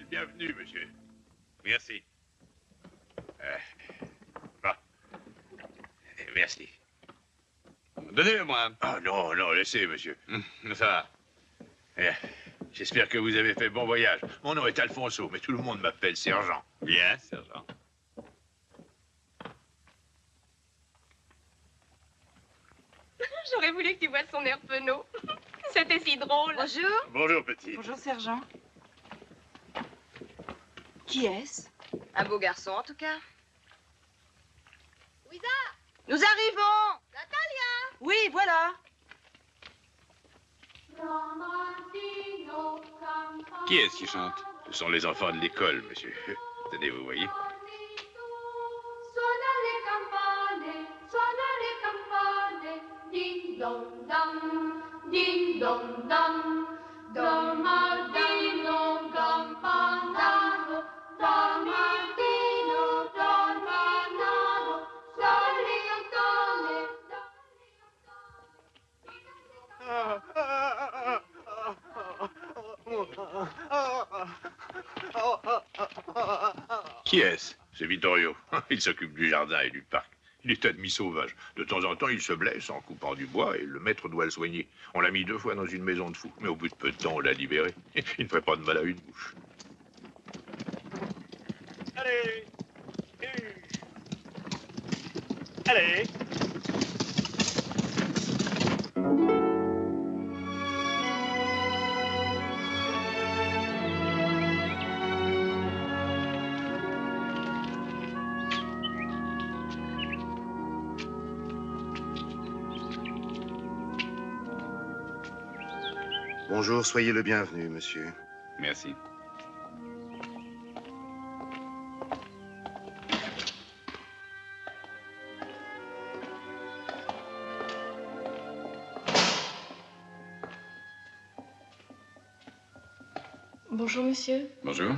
le bienvenu, monsieur. Merci. Bon. Merci. Donnez-le-moi. Ah non, non, laissez, monsieur. Ça va. J'espère que vous avez fait bon voyage. Mon nom est Alfonso, mais tout le monde m'appelle sergent. Bien, sergent. J'aurais voulu que tu vois son air penaud. C'était si drôle. Bonjour. Bonjour, petit. Bonjour, sergent. Qui est-ce? Un beau garçon, en tout cas. Louisa! Nous arrivons! Natalia! Oui, voilà. Qui est-ce qui chante? Ce sont les enfants de l'école, monsieur. Tenez, vous voyez. Ding dong dum, ding dong dum, Domardino campanaro, Domardino campanaro, soli ottone, Qui est-ce? C'est Vittorio. Il s'occupe du jardin et du parc. Il est admis sauvage. De temps en temps, il se blesse en coupant du bois et le maître doit le soigner. On l'a mis 2 fois dans une maison de fous, mais au bout de peu de temps, on l'a libéré. Il ne ferait pas de mal à une bouche. Allez. Allez. Bonjour, soyez le bienvenu, monsieur. Merci. Bonjour, monsieur. Bonjour.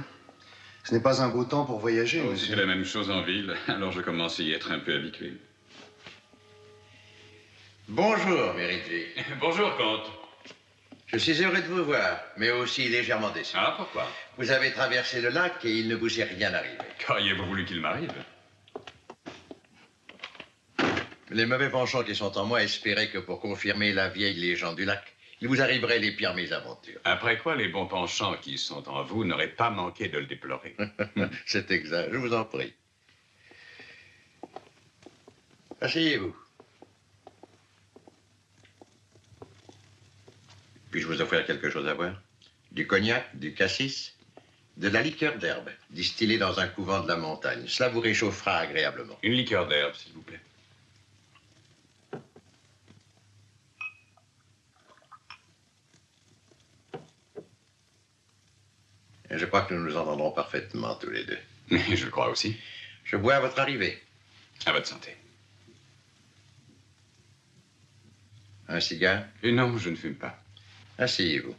Ce n'est pas un beau temps pour voyager, C'est monsieur. la même chose en ville, alors je commence à y être un peu habitué. Bonjour, Mérité. Bonjour, comte. Je suis heureux de vous voir, mais aussi légèrement déçu. Ah, pourquoi? Vous avez traversé le lac et il ne vous est rien arrivé. Qu'auriez-vous voulu qu'il m'arrive? Les mauvais penchants qui sont en moi espéraient que pour confirmer la vieille légende du lac, il vous arriverait les pires mésaventures. Après quoi, les bons penchants qui sont en vous n'auraient pas manqué de le déplorer. C'est exact, je vous en prie. Asseyez-vous. Puis-je vous offrir quelque chose à boire? Du cognac, du cassis, de la liqueur d'herbe, distillée dans un couvent de la montagne. Cela vous réchauffera agréablement. Une liqueur d'herbe, s'il vous plaît. Je crois que nous nous entendrons parfaitement tous les deux. Je le crois aussi. Je bois à votre arrivée. À votre santé. Un cigare? Non, je ne fume pas. Asseyez-vous.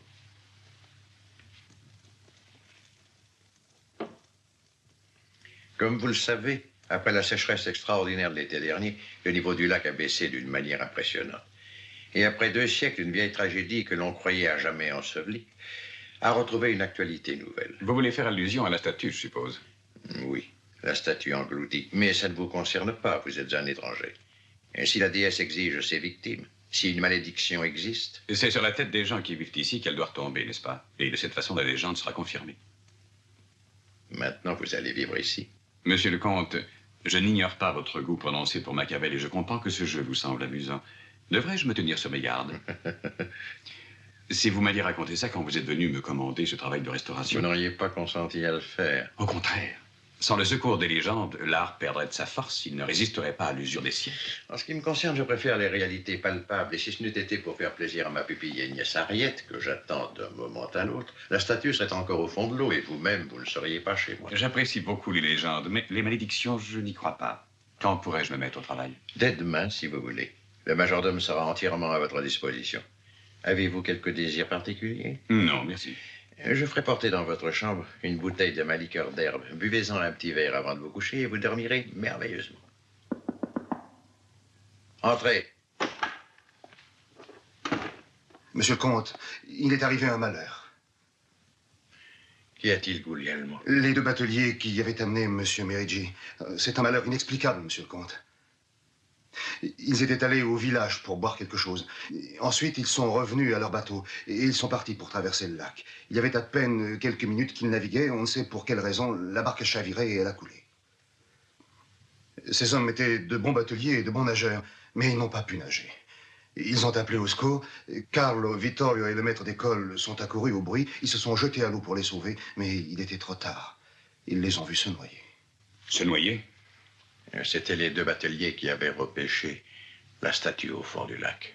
Comme vous le savez, après la sécheresse extraordinaire de l'été dernier, le niveau du lac a baissé d'une manière impressionnante. Et après 2 siècles, une vieille tragédie que l'on croyait à jamais ensevelie a retrouvé une actualité nouvelle. Vous voulez faire allusion à la statue, je suppose? Oui, la statue engloutie. Mais ça ne vous concerne pas, vous êtes un étranger. Et si la déesse exige ses victimes, si une malédiction existe... C'est sur la tête des gens qui vivent ici qu'elle doit retomber, n'est-ce pas? Et de cette façon, la légende sera confirmée. Maintenant, vous allez vivre ici. Monsieur le comte, je n'ignore pas votre goût prononcé pour Machiavel et je comprends que ce jeu vous semble amusant. Devrais-je me tenir sur mes gardes? Si vous m'alliez raconter ça quand vous êtes venu me commander ce travail de restauration... Vous n'auriez pas consenti à le faire. Au contraire. Sans le secours des légendes, l'art perdrait de sa force. Il ne résisterait pas à l'usure des siècles. En ce qui me concerne, je préfère les réalités palpables. Et si ce n'eût été pour faire plaisir à ma pupille Agnès Harriet, que j'attends d'un moment à l'autre, la statue serait encore au fond de l'eau et vous-même, vous ne seriez pas chez moi. J'apprécie beaucoup les légendes, mais les malédictions, je n'y crois pas. Quand pourrais-je me mettre au travail? Dès demain, si vous voulez. Le majordome sera entièrement à votre disposition. Avez-vous quelques désirs particuliers? Non, merci. Je ferai porter dans votre chambre une bouteille de ma liqueur d'herbe. Buvez-en un petit verre avant de vous coucher et vous dormirez merveilleusement. Entrez. Monsieur le comte, il est arrivé un malheur. Qu'y a-t-il, Guglielmo? Les 2 bateliers qui y avaient amené M. Merigi. C'est un malheur inexplicable, monsieur le comte. Ils étaient allés au village pour boire quelque chose. Ensuite, ils sont revenus à leur bateau et ils sont partis pour traverser le lac. Il y avait à peine quelques minutes qu'ils naviguaient. On ne sait pour quelle raison. La barque a chaviré et elle a coulé. Ces hommes étaient de bons bateliers et de bons nageurs, mais ils n'ont pas pu nager. Ils ont appelé au secours. Carlo, Vittorio et le maître d'école sont accourus au bruit. Ils se sont jetés à l'eau pour les sauver, mais il était trop tard. Ils les ont vus se noyer. Se noyer? C'étaient les 2 bateliers qui avaient repêché la statue au fond du lac.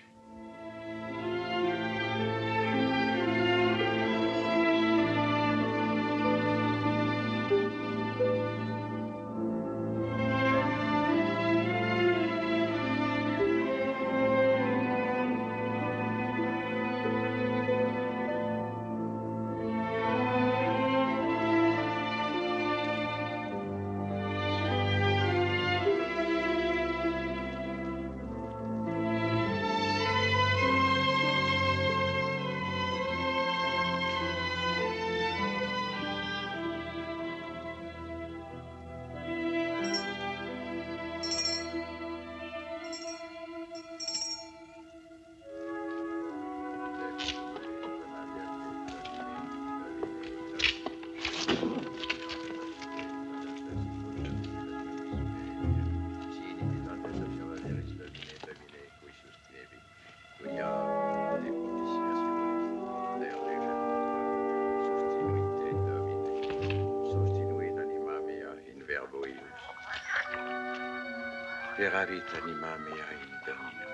Peravit anima mea in Domino,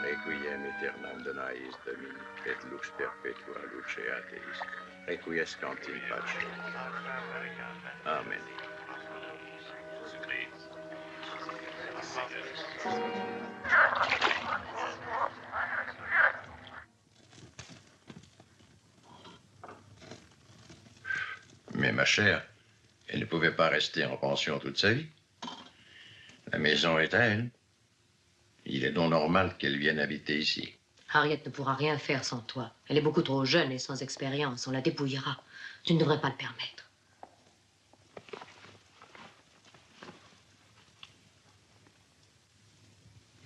requiem aeternam dona eis Domini, et lux perpetua lucea Deis, requiescant in pace. Amen. Mais ma chère, elle ne pouvait pas rester en pension toute sa vie. La maison est à elle. Il est donc normal qu'elle vienne habiter ici. Harriet ne pourra rien faire sans toi. Elle est beaucoup trop jeune et sans expérience. On la dépouillera. Tu ne devrais pas le permettre.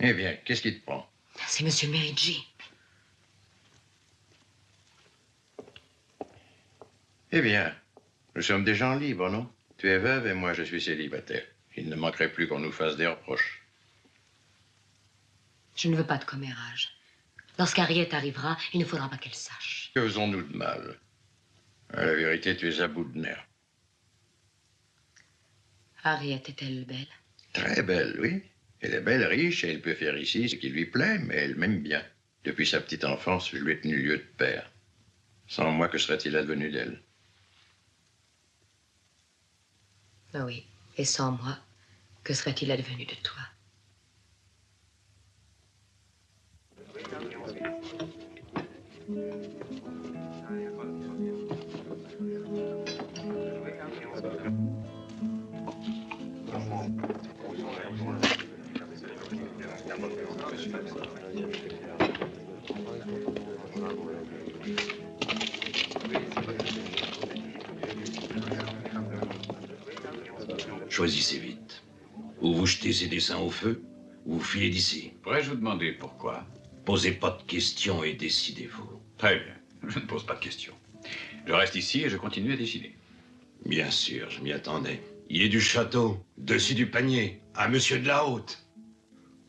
Eh bien, qu'est-ce qui te prend? C'est Monsieur Merigi. Eh bien, nous sommes des gens libres, non? Tu es veuve et moi je suis célibataire. Il ne manquerait plus qu'on nous fasse des reproches. Je ne veux pas de commérage. Lorsqu'Harriet arrivera, il ne faudra pas qu'elle sache. Que faisons-nous de mal? À la vérité, tu es à bout de nerfs. Harriet est-elle belle? Très belle, oui. Elle est belle, riche, et elle peut faire ici ce qui lui plaît, mais elle m'aime bien. Depuis sa petite enfance, je lui ai tenu lieu de père. Sans moi, que serait-il advenu d'elle? Ah oui, et sans moi, que serait-il advenu de toi? Choisissez vite. Ou vous jetez ces dessins au feu, ou vous filez d'ici. Pourrais-je vous demander pourquoi? Posez pas de questions et décidez-vous. Très bien. Je ne pose pas de questions. Je reste ici et je continue à décider. Bien sûr, je m'y attendais. Il est du château, dessus du panier, à monsieur de la Haute.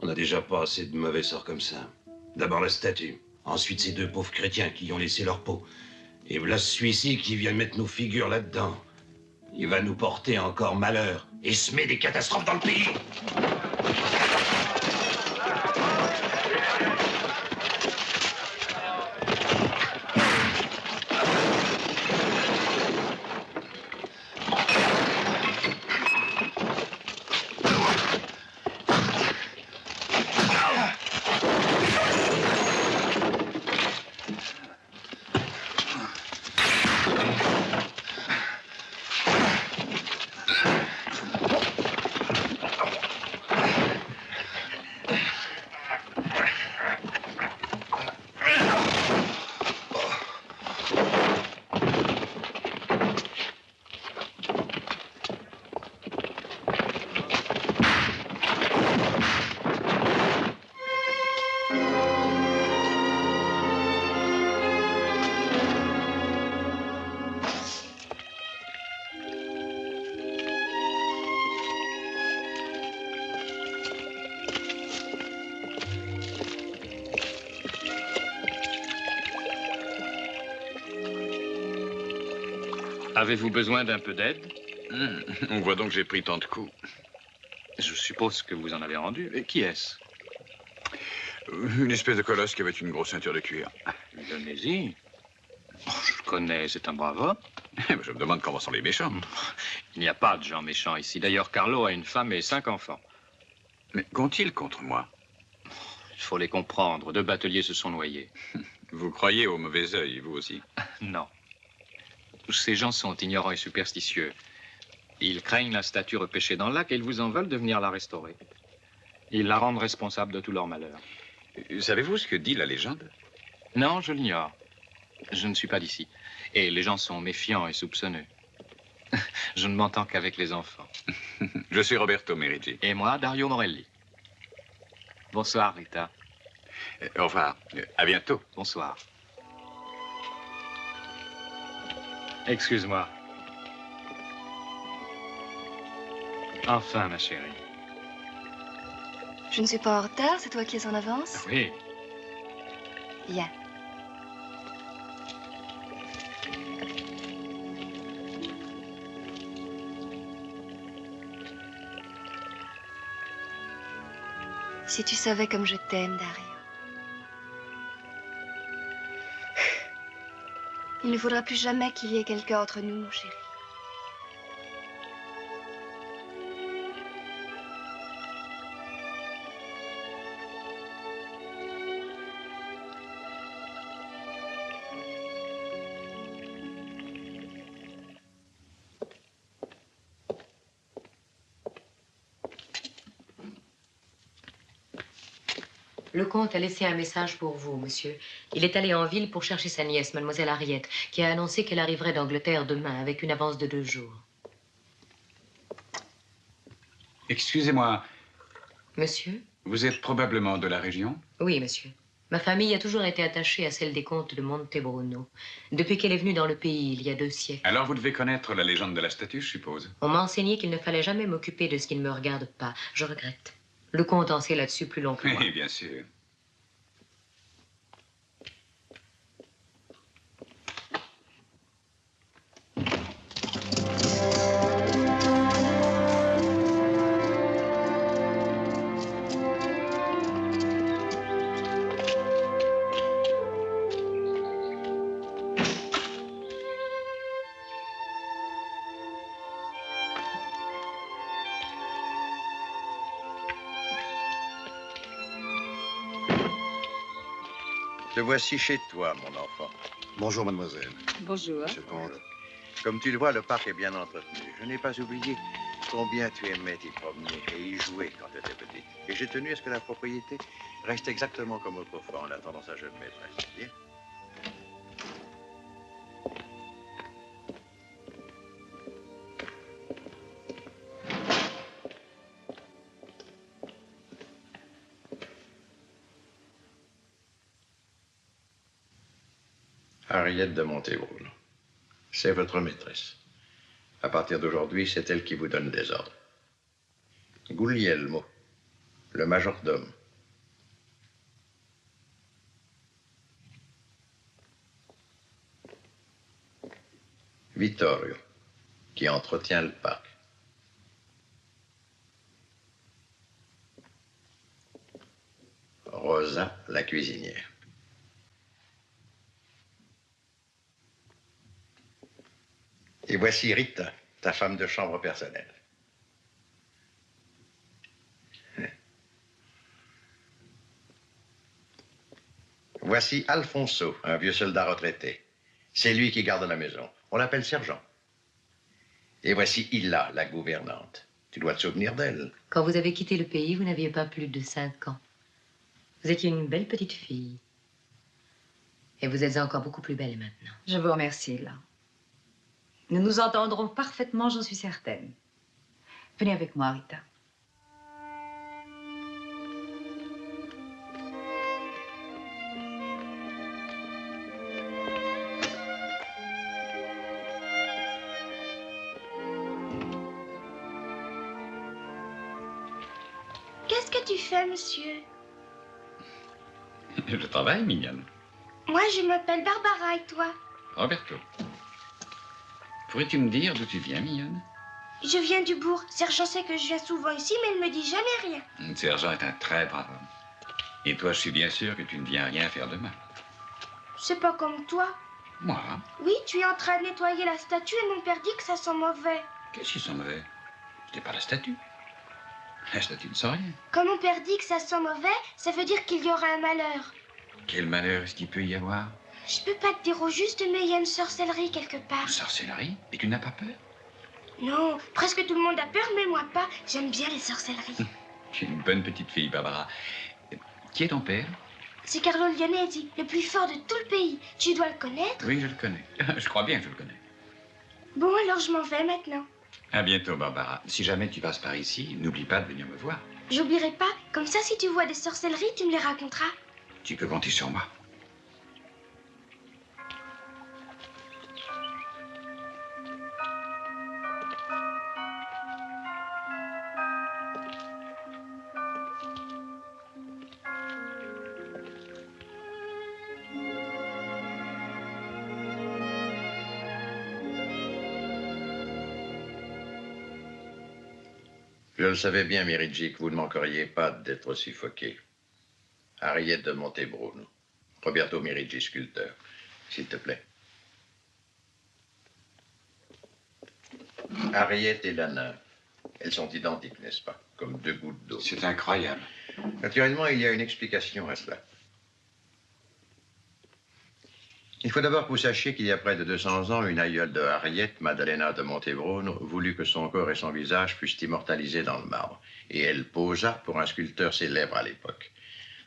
On n'a déjà pas assez de mauvais sorts comme ça. D'abord la statue, ensuite ces 2 pauvres chrétiens qui y ont laissé leur peau. Et voilà celui-ci qui vient mettre nos figures là-dedans. Il va nous porter encore malheur et semer des catastrophes dans le pays. Avez-vous besoin d'un peu d'aide? On voit donc que j'ai pris tant de coups. Je suppose que vous en avez rendu. Et qui est-ce? Une espèce de colosse qui avait une grosse ceinture de cuir. Donnez-y. Oh, je le connais, c'est un brave homme. Je me demande comment sont les méchants. Il n'y a pas de gens méchants ici. D'ailleurs, Carlo a une femme et 5 enfants. Mais qu'ont-ils contre moi? Il faut les comprendre. 2 bateliers se sont noyés. Vous croyez au mauvais œil, vous aussi? Non. Ces gens sont ignorants et superstitieux. Ils craignent la statue repêchée dans le lac et ils vous en veulent de venir la restaurer. Ils la rendent responsable de tout leur malheur. Savez-vous ce que dit la légende? Non, je l'ignore. Je ne suis pas d'ici. Et les gens sont méfiants et soupçonneux. Je ne m'entends qu'avec les enfants. Je suis Roberto Merici. Et moi, Dario Morelli. Bonsoir, Rita. Au revoir. À bientôt. Bonsoir. Excuse-moi. Enfin, ma chérie. Je ne suis pas en retard, c'est toi qui es en avance? Oui. Bien. Si tu savais comme je t'aime, Dario. Il ne faudra plus jamais qu'il y ait quelqu'un entre nous, mon chéri. Le comte a laissé un message pour vous, monsieur. Il est allé en ville pour chercher sa nièce, mademoiselle Harriet, qui a annoncé qu'elle arriverait d'Angleterre demain avec une avance de 2 jours. Excusez-moi. Monsieur? Vous êtes probablement de la région? Oui, monsieur. Ma famille a toujours été attachée à celle des comtes de Montebruno, depuis qu'elle est venue dans le pays il y a 2 siècles. Alors vous devez connaître la légende de la statue, je suppose. On m'a enseigné qu'il ne fallait jamais m'occuper de ce qui ne me regarde pas. Je regrette. Le comte en sait là-dessus plus long que moi. Oui, bien sûr. Te voici chez toi, mon enfant. Bonjour, mademoiselle. Bonjour. Monsieur le comte. Comme tu le vois, le parc est bien entretenu. Je n'ai pas oublié combien tu aimais t'y promener et y jouer quand tu étais petit. Et j'ai tenu à ce que la propriété reste exactement comme autrefois en attendant sa jeune maîtresse. Bien. Harriet de Montebruno. C'est votre maîtresse. À partir d'aujourd'hui, c'est elle qui vous donne des ordres. Guglielmo, le majordome. Vittorio, qui entretient le parc. Rosa, la cuisinière. Et voici Rita, ta femme de chambre personnelle. Voici Alfonso, un vieux soldat retraité. C'est lui qui garde la maison. On l'appelle sergent. Et voici Illa, la gouvernante. Tu dois te souvenir d'elle. Quand vous avez quitté le pays, vous n'aviez pas plus de 5 ans. Vous étiez une belle petite fille. Et vous êtes encore beaucoup plus belle maintenant. Je vous remercie, là. Nous nous entendrons parfaitement, j'en suis certaine. Venez avec moi, Rita. Qu'est-ce que tu fais, monsieur? Je travaille, mignonne. Moi, je m'appelle Barbara et toi? Roberto. Pourrais-tu me dire d'où tu viens, mignonne? Je viens du bourg. Sergent sait que je viens souvent ici, mais il me dit jamais rien. Le sergent est un très brave homme. Et toi, je suis bien sûr que tu ne viens rien faire de mal. C'est pas comme toi. Moi? Oui, tu es en train de nettoyer la statue et mon père dit que ça sent mauvais. Qu'est-ce qui sent mauvais? C'était pas la statue. La statue ne sent rien. Quand mon père dit que ça sent mauvais, ça veut dire qu'il y aura un malheur. Quel malheur est-ce qu'il peut y avoir? Je peux pas te dire au juste, mais il y a une sorcellerie quelque part. Une sorcellerie? Et tu n'as pas peur? Non, presque tout le monde a peur, mais moi pas. J'aime bien les sorcelleries. Tu es une bonne petite fille, Barbara. Qui est ton père? C'est Carlo Leonetti, le plus fort de tout le pays. Tu dois le connaître? Oui, je le connais. Je crois bien que je le connais. Bon, alors je m'en vais maintenant. À bientôt, Barbara. Si jamais tu passes par ici, n'oublie pas de venir me voir. J'oublierai pas. Comme ça, si tu vois des sorcelleries, tu me les raconteras. Tu peux compter sur moi. Je le savais bien, Merici, que vous ne manqueriez pas d'être suffoqué. Harriet de Montebruno. Roberto Merici, sculpteur. S'il te plaît. Harriet et la nymphe. Elles sont identiques, n'est-ce pas? Comme deux gouttes d'eau. C'est incroyable. Naturellement, il y a une explication à cela. Il faut d'abord que vous sachiez qu'il y a près de 200 ans, une aïeule de Harriet, Maddalena de Montebruno, voulut que son corps et son visage fussent immortalisés dans le marbre. Et elle posa pour un sculpteur célèbre à l'époque.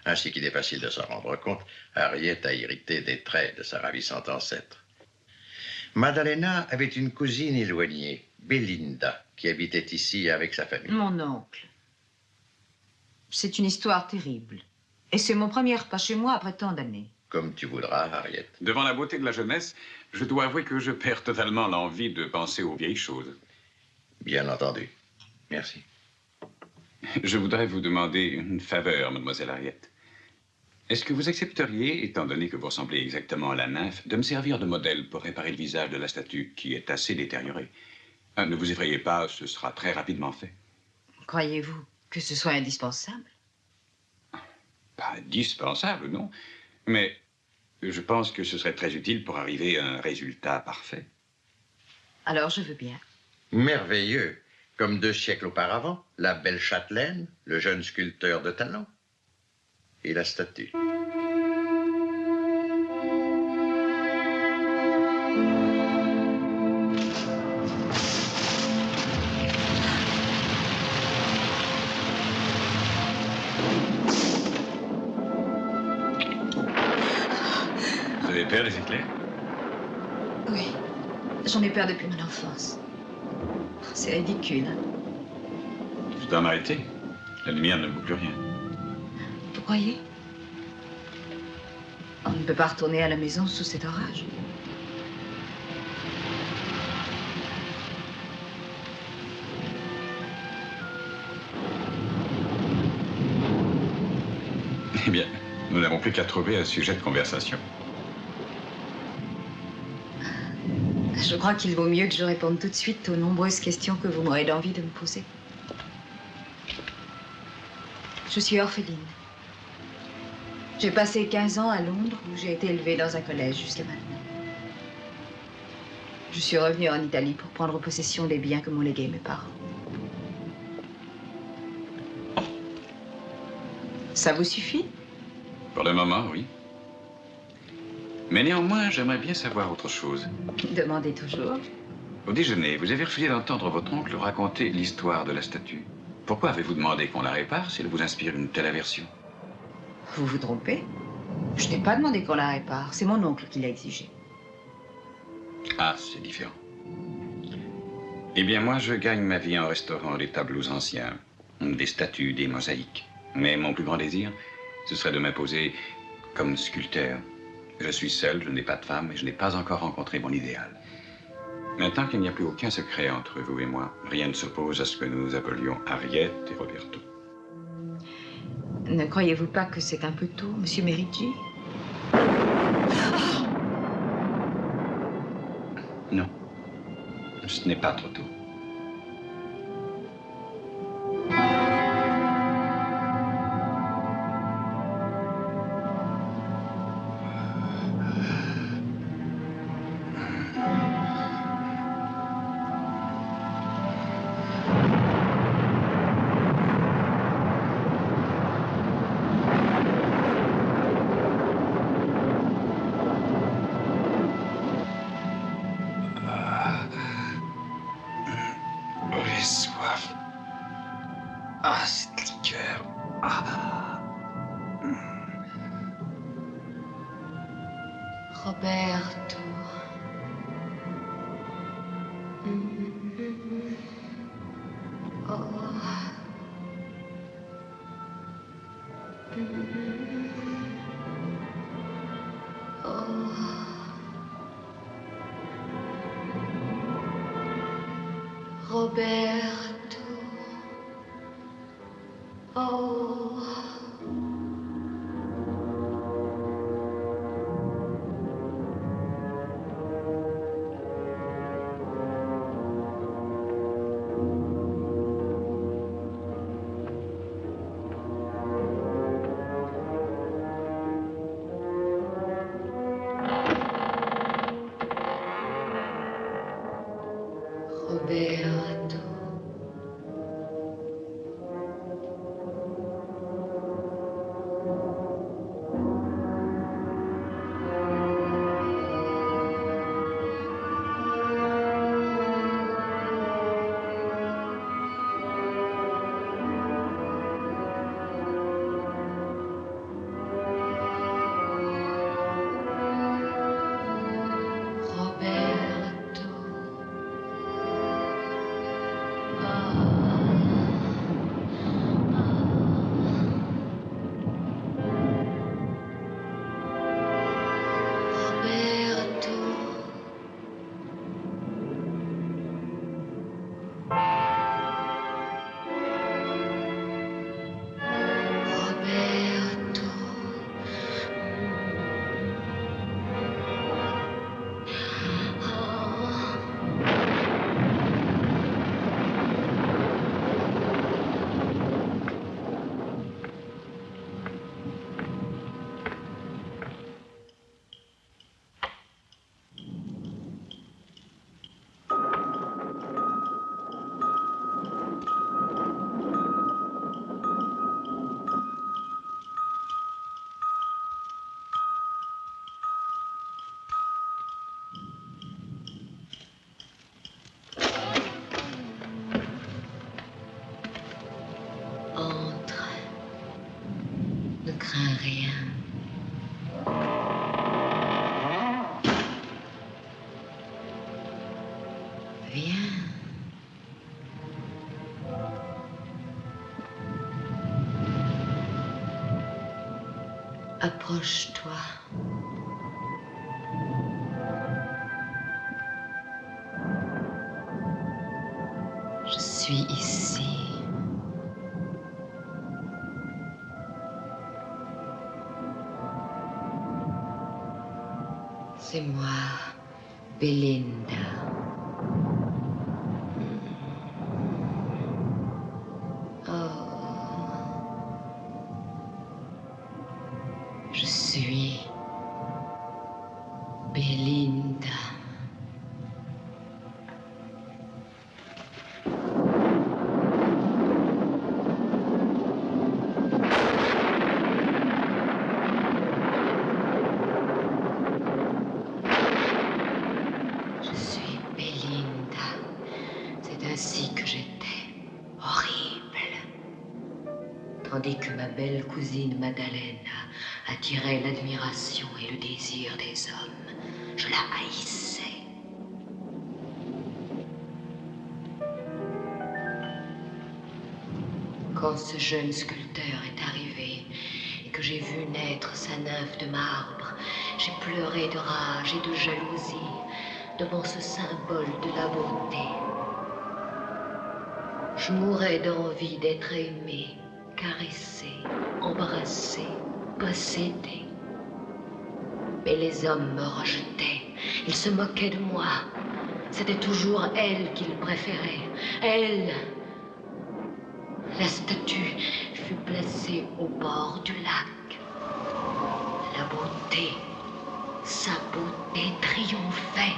Ainsi qu'il est facile de s'en rendre compte, Harriet a hérité des traits de sa ravissante ancêtre. Maddalena avait une cousine éloignée, Belinda, qui habitait ici avec sa famille. Mon oncle. C'est une histoire terrible. Et c'est mon premier repas chez moi après tant d'années. Comme tu voudras, Harriet. Devant la beauté de la jeunesse, je dois avouer que je perds totalement l'envie de penser aux vieilles choses. Bien entendu. Merci. Je voudrais vous demander une faveur, mademoiselle Harriet. Est-ce que vous accepteriez, étant donné que vous ressemblez exactement à la nymphe, de me servir de modèle pour réparer le visage de la statue, qui est assez détérioré? Ne vous effrayez pas, ce sera très rapidement fait. Croyez-vous que ce soit indispensable? Pas indispensable, non. Mais je pense que ce serait très utile pour arriver à un résultat parfait. Alors je veux bien. Merveilleux. Comme 2 siècles auparavant, la belle châtelaine, le jeune sculpteur de talent et la statue. Vous avez peur des éclairs? Oui. J'en ai peur depuis mon enfance. C'est ridicule, hein? Je dois m'arrêter. La lumière ne vaut plus rien. Vous croyez? On ne peut pas retourner à la maison sous cet orage. Eh bien, nous n'avons plus qu'à trouver un sujet de conversation. Je crois qu'il vaut mieux que je réponde tout de suite aux nombreuses questions que vous m'aurez d'envie de me poser. Je suis orpheline. J'ai passé 15 ans à Londres, où j'ai été élevée dans un collège jusqu'à maintenant. Je suis revenue en Italie pour prendre possession des biens que m'ont légués mes parents. Ça vous suffit? Pour le moment, oui. Mais néanmoins, j'aimerais bien savoir autre chose. Demandez toujours. Au déjeuner, vous avez refusé d'entendre votre oncle raconter l'histoire de la statue. Pourquoi avez-vous demandé qu'on la répare si elle vous inspire une telle aversion? Vous vous trompez. Je n'ai pas demandé qu'on la répare. C'est mon oncle qui l'a exigé. Ah, c'est différent. Eh bien, moi, je gagne ma vie en restaurant des tableaux anciens, des statues, des mosaïques. Mais mon plus grand désir, ce serait de m'imposer comme sculpteur. Je suis seul, je n'ai pas de femme et je n'ai pas encore rencontré mon idéal. Maintenant qu'il n'y a plus aucun secret entre vous et moi, rien ne s'oppose à ce que nous appelions Harriet et Roberto. Ne croyez-vous pas que c'est un peu tôt, monsieur Merici? Non. Ce n'est pas trop tôt. J'ai soif. Ah, cette liqueur. Ah. Roberto. Oh. Roberto. Oh. Roberto. Roberto. Roberto. Roberto. Entre. Ne crains rien. Viens. Approche-toi. Je suis ici. C'est moi, Belinda. Je suis Belinda. Je suis Belinda. C'est ainsi que j'étais. Horrible. Tandis que ma belle cousine Madalena attirait l'admiration et le désir des hommes, je la haïssais. Quand ce jeune sculpteur est arrivé et que j'ai vu naître sa nymphe de marbre, j'ai pleuré de rage et de jalousie devant ce symbole de la beauté. Je mourais d'envie d'être aimée, caressée, embrassée, possédée. Mais les hommes me rejetaient, ils se moquaient de moi. C'était toujours elle qu'il préférait. Elle. La statue fut placée au bord du lac. La beauté, sa beauté triomphait.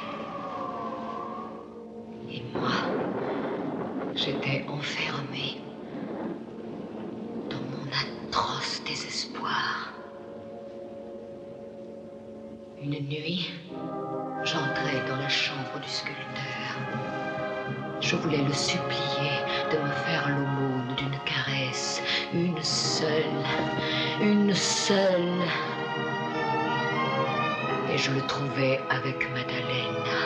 Et moi, j'étais enfermée dans mon atroce désespoir. Une nuit, j'entrai dans la chambre du sculpteur. Je voulais le supplier de me faire l'aumône d'une caresse, une seule. Et je le trouvais avec Maddalena.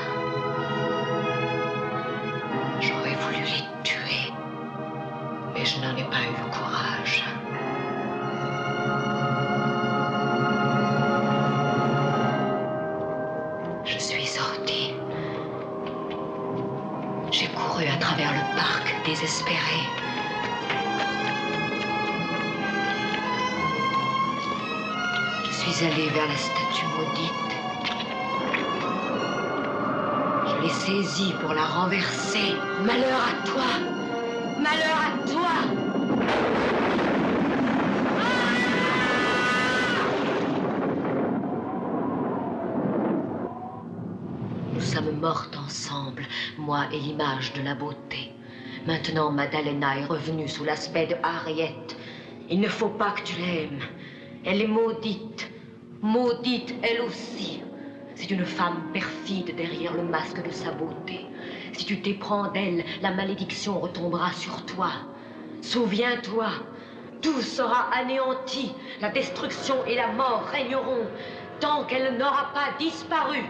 J'aurais voulu les tuer, mais je n'en ai pas eu le courage. Je suis sortie. J'ai couru à travers le parc, désespérée. Je suis allée vers la statue maudite. Je l'ai saisie pour la renverser. Malheur à toi! Malheur à toi! Nous sommes mortes ensemble, moi et l'image de la beauté. Maintenant, Maddalena est revenue sous l'aspect de Harriet. Il ne faut pas que tu l'aimes. Elle est maudite. Maudite, elle aussi. C'est une femme perfide derrière le masque de sa beauté. Si tu t'éprends d'elle, la malédiction retombera sur toi. Souviens-toi, tout sera anéanti. La destruction et la mort régneront tant qu'elle n'aura pas disparu.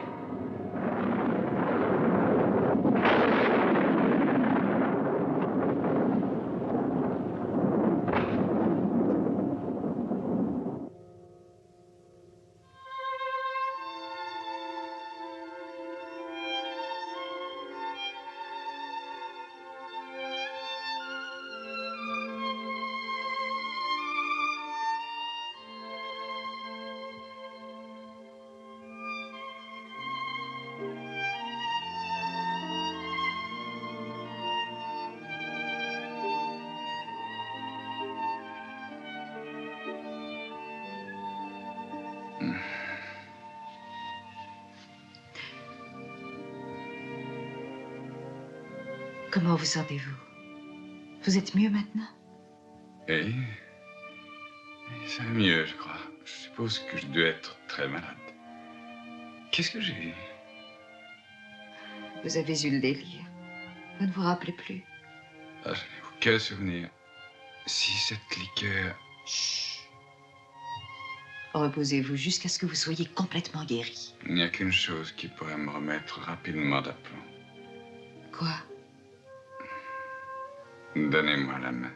Comment vous sentez-vous? Vous êtes mieux maintenant? Et ça va mieux, je crois. Je suppose que je dois être très malade. Qu'est-ce que j'ai? Vous avez eu le délire. Vous ne vous rappelez plus? Ah, je n'ai aucun souvenir. Si cette liqueur... Chut. Reposez-vous jusqu'à ce que vous soyez complètement guéri. Il n'y a qu'une chose qui pourrait me remettre rapidement d'aplomb. Quoi? Donnez-moi la main.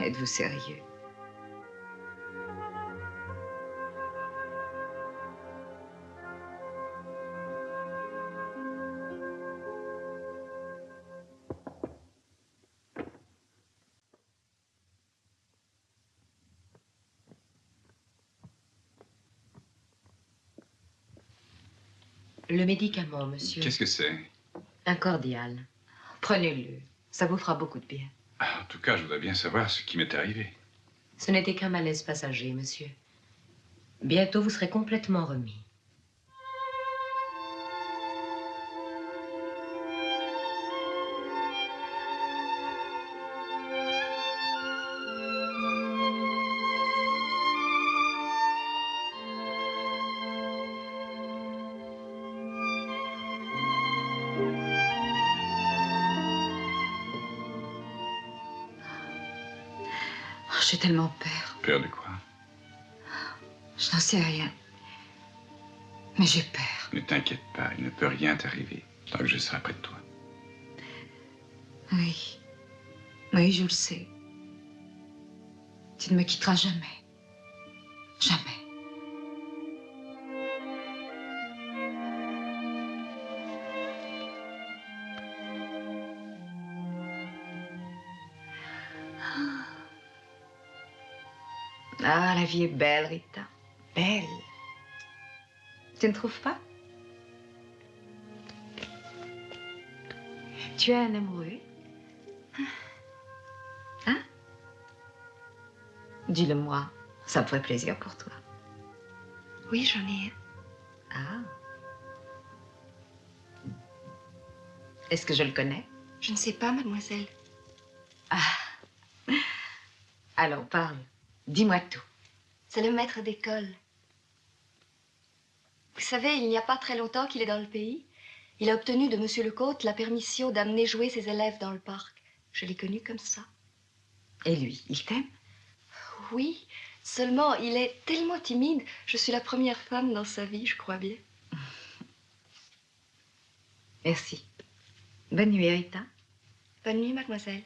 Êtes-vous sérieux? Le médicament, monsieur. Qu'est-ce que c'est? Un cordial. Prenez-le. Ça vous fera beaucoup de bien. En tout cas, je voudrais bien savoir ce qui m'est arrivé. Ce n'était qu'un malaise passager, monsieur. Bientôt, vous serez complètement remis. J'ai tellement peur. Peur de quoi? Je n'en sais rien. Mais j'ai peur. Ne t'inquiète pas, il ne peut rien t'arriver tant que je serai près de toi. Oui. Oui, je le sais. Tu ne me quitteras jamais. Jamais. Ah, la vie est belle, Rita. Belle. Tu ne trouves pas? Tu as un amoureux? Hein? Dis-le-moi. Ça me ferait plaisir pour toi. Oui, j'en ai un. Ah. Est-ce que je le connais? Je ne sais pas, mademoiselle. Ah. Alors, parle. Dis-moi tout. C'est le maître d'école. Vous savez, il n'y a pas très longtemps qu'il est dans le pays. Il a obtenu de Monsieur Lecôte la permission d'amener jouer ses élèves dans le parc. Je l'ai connu comme ça. Et lui, il t'aime? Oui, seulement il est tellement timide. Je suis la première femme dans sa vie, je crois bien. Merci. Bonne nuit, Rita. Bonne nuit, mademoiselle.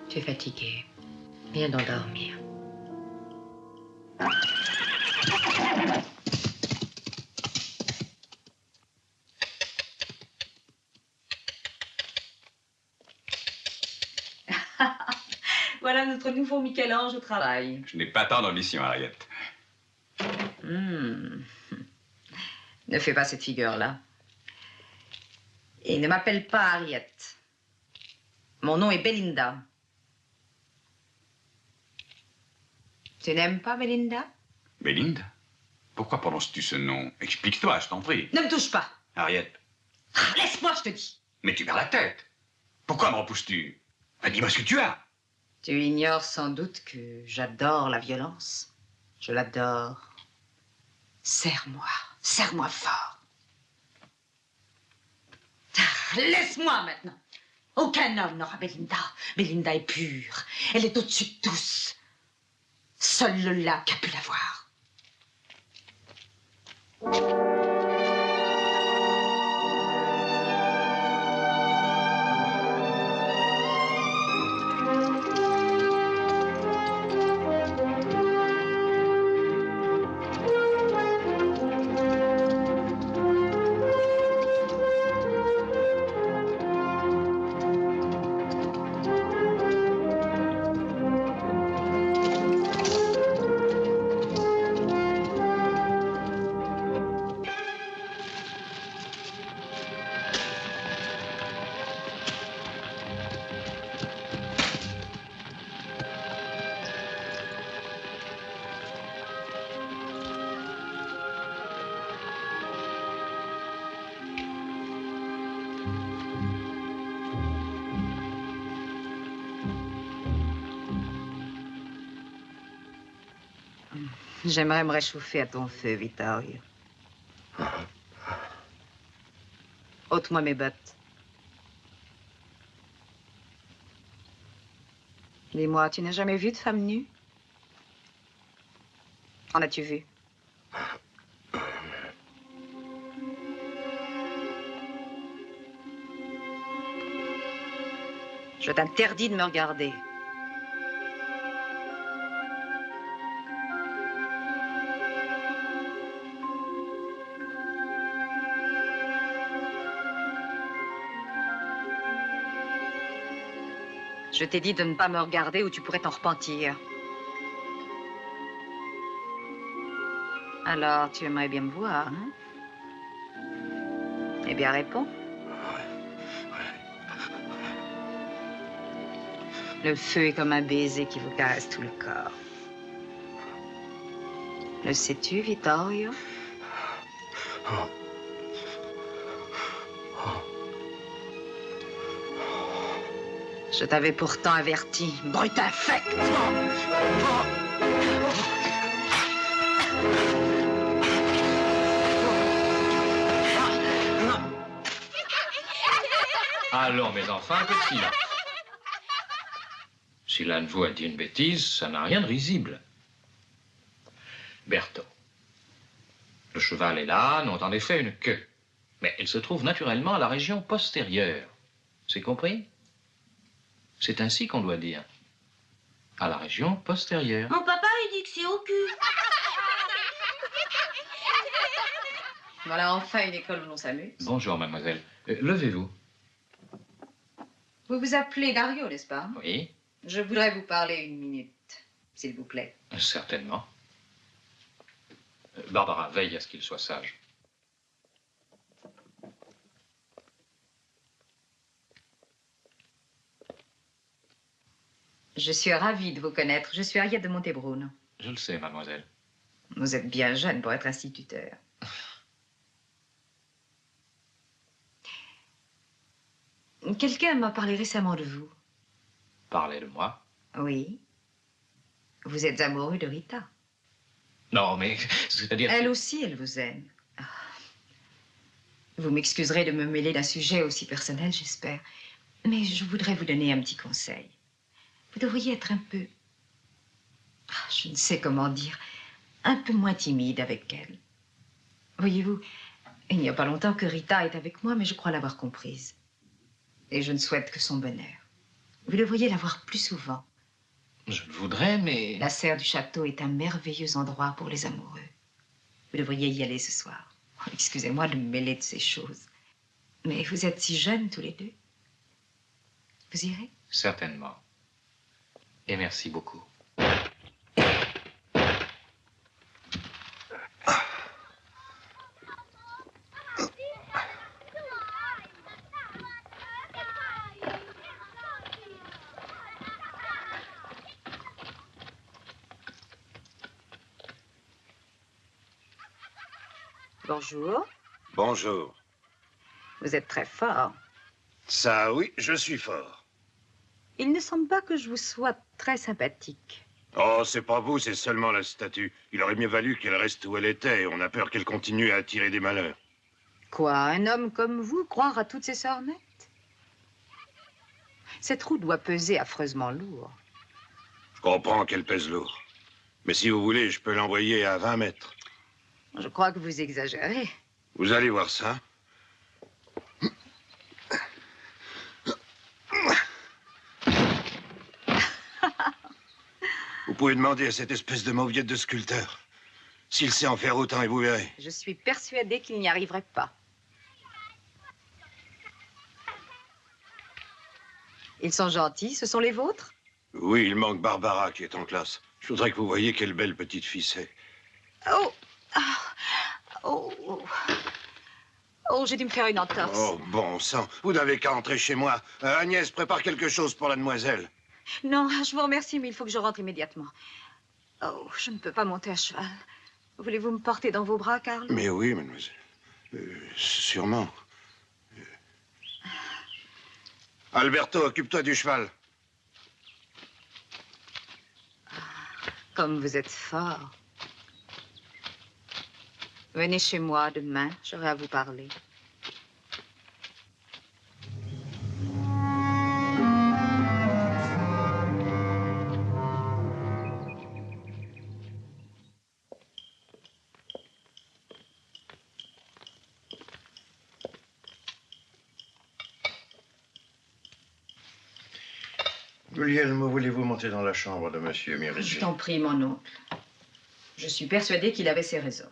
Tu es fatigué. Viens d'endormir. Voilà notre nouveau Michel-Ange au travail. Je n'ai pas tant d'ambition, Harriet. Ne fais pas cette figure-là. Et ne m'appelle pas Harriet. Mon nom est Belinda. Tu n'aimes pas Belinda? Belinda? Pourquoi prononces-tu ce nom? Explique-toi, je t'en prie. Ne me touche pas. Harriet. Laisse-moi, je te dis. Mais tu perds la tête. Pourquoi me repousses-tu? Dis-moi ce que tu as. Tu ignores sans doute que j'adore la violence. Je l'adore. Serre-moi fort. Laisse-moi maintenant. Aucun homme n'aura Belinda. Belinda est pure. Elle est au-dessus de tous. Seul le lac a pu la voir. J'aimerais me réchauffer à ton feu, Vittorio. Ôte-moi mes bottes. Dis-moi, tu n'as jamais vu de femme nue? En as-tu vu? Je t'interdis de me regarder. Je t'ai dit de ne pas me regarder ou tu pourrais t'en repentir. Alors, tu aimerais bien me voir, hein? Eh bien, réponds. Le feu est comme un baiser qui vous caresse tout le corps. Le sais-tu, Vittorio? Je t'avais pourtant averti, brute infecte! Allons, mes enfants, un peu de silence. Si l'un de vous a dit une bêtise, ça n'a rien de risible. Berthaud, le cheval et l'âne ont en effet une queue, mais il se trouve naturellement à la région postérieure. C'est compris? C'est ainsi qu'on doit dire. À la région postérieure. Mon papa, il dit que c'est au cul. Voilà enfin une école où l'on s'amuse. Bonjour, mademoiselle. Levez-vous. Vous vous appelez Dario, n'est-ce pas? Oui. Je voudrais vous parler une minute, s'il vous plaît. Certainement. Barbara, veille à ce qu'il soit sage. Je suis ravie de vous connaître. Je suis Harriet de Montebruno. Je le sais, mademoiselle. Vous êtes bien jeune pour être instituteur. Quelqu'un m'a parlé récemment de vous. Parlez de moi. Oui. Vous êtes amoureux de Rita. Non, mais c'est-à-dire... Elle aussi, elle vous aime. Ah. Vous m'excuserez de me mêler d'un sujet aussi personnel, j'espère. Mais je voudrais vous donner un petit conseil. Vous devriez être un peu... je ne sais comment dire. Un peu moins timide avec elle. Voyez-vous, il n'y a pas longtemps que Rita est avec moi, mais je crois l'avoir comprise. Et je ne souhaite que son bonheur. Vous devriez la voir plus souvent. Je le voudrais, mais... La serre du château est un merveilleux endroit pour les amoureux. Vous devriez y aller ce soir. Excusez-moi de me mêler de ces choses. Mais vous êtes si jeunes tous les deux. Vous irez? Certainement. Et merci beaucoup. Bonjour. Bonjour. Vous êtes très fort. Ça, oui, je suis fort. Il ne semble pas que je vous sois très sympathique. Oh, c'est pas vous, c'est seulement la statue. Il aurait mieux valu qu'elle reste où elle était. On a peur qu'elle continue à attirer des malheurs. Quoi, un homme comme vous croire à toutes ces sornettes? Cette roue doit peser affreusement lourd. Je comprends qu'elle pèse lourd. Mais si vous voulez, je peux l'envoyer à 20 mètres. Je crois que vous exagérez. Vous allez voir ça. Vous pouvez demander à cette espèce de mauviette de sculpteur s'il sait en faire autant et vous verrez. Je suis persuadée qu'il n'y arriverait pas. Ils sont gentils, ce sont les vôtres? Oui, il manque Barbara qui est en classe. Je voudrais que vous voyiez quelle belle petite fille c'est. Oh! Oh! Oh, j'ai dû me faire une entorse. Oh, bon sang, vous n'avez qu'à entrer chez moi. Agnès, prépare quelque chose pour la demoiselle. Non, je vous remercie, mais il faut que je rentre immédiatement. Oh, je ne peux pas monter à cheval. Voulez-vous me porter dans vos bras, Carlo? Mais oui, mademoiselle. Sûrement. Alberto, occupe-toi du cheval. Comme vous êtes fort. Venez chez moi demain, j'aurai à vous parler. Guglielmo, voulez-vous monter dans la chambre de Monsieur Merici? Je t'en prie, mon oncle. Je suis persuadée qu'il avait ses raisons.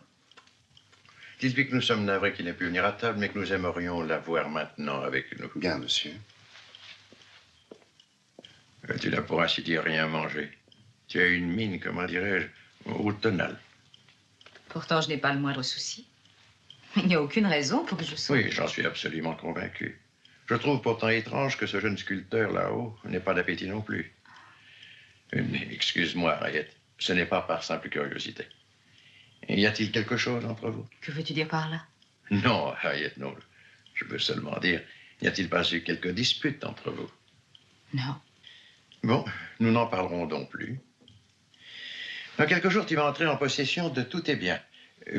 Dites-lui que nous sommes navrés qu'il n'ait pu venir à table, mais que nous aimerions la voir maintenant avec nous. Bien, monsieur. Tu n'as pour ainsi dire rien mangé. Tu as une mine, comment dirais-je, automnale. Pourtant, je n'ai pas le moindre souci. Il n'y a aucune raison pour que je sois... Oui, j'en suis absolument convaincu. Je trouve pourtant étrange que ce jeune sculpteur là-haut n'ait pas d'appétit non plus. Excuse-moi, Harriet, ce n'est pas par simple curiosité. Y a-t-il quelque chose entre vous? Que veux-tu dire par là? Non, Harriet, non. Je veux seulement dire, n'y a-t-il pas eu quelques disputes entre vous? Non. Bon, nous n'en parlerons donc plus. Dans quelques jours, tu vas entrer en possession de tous tes biens.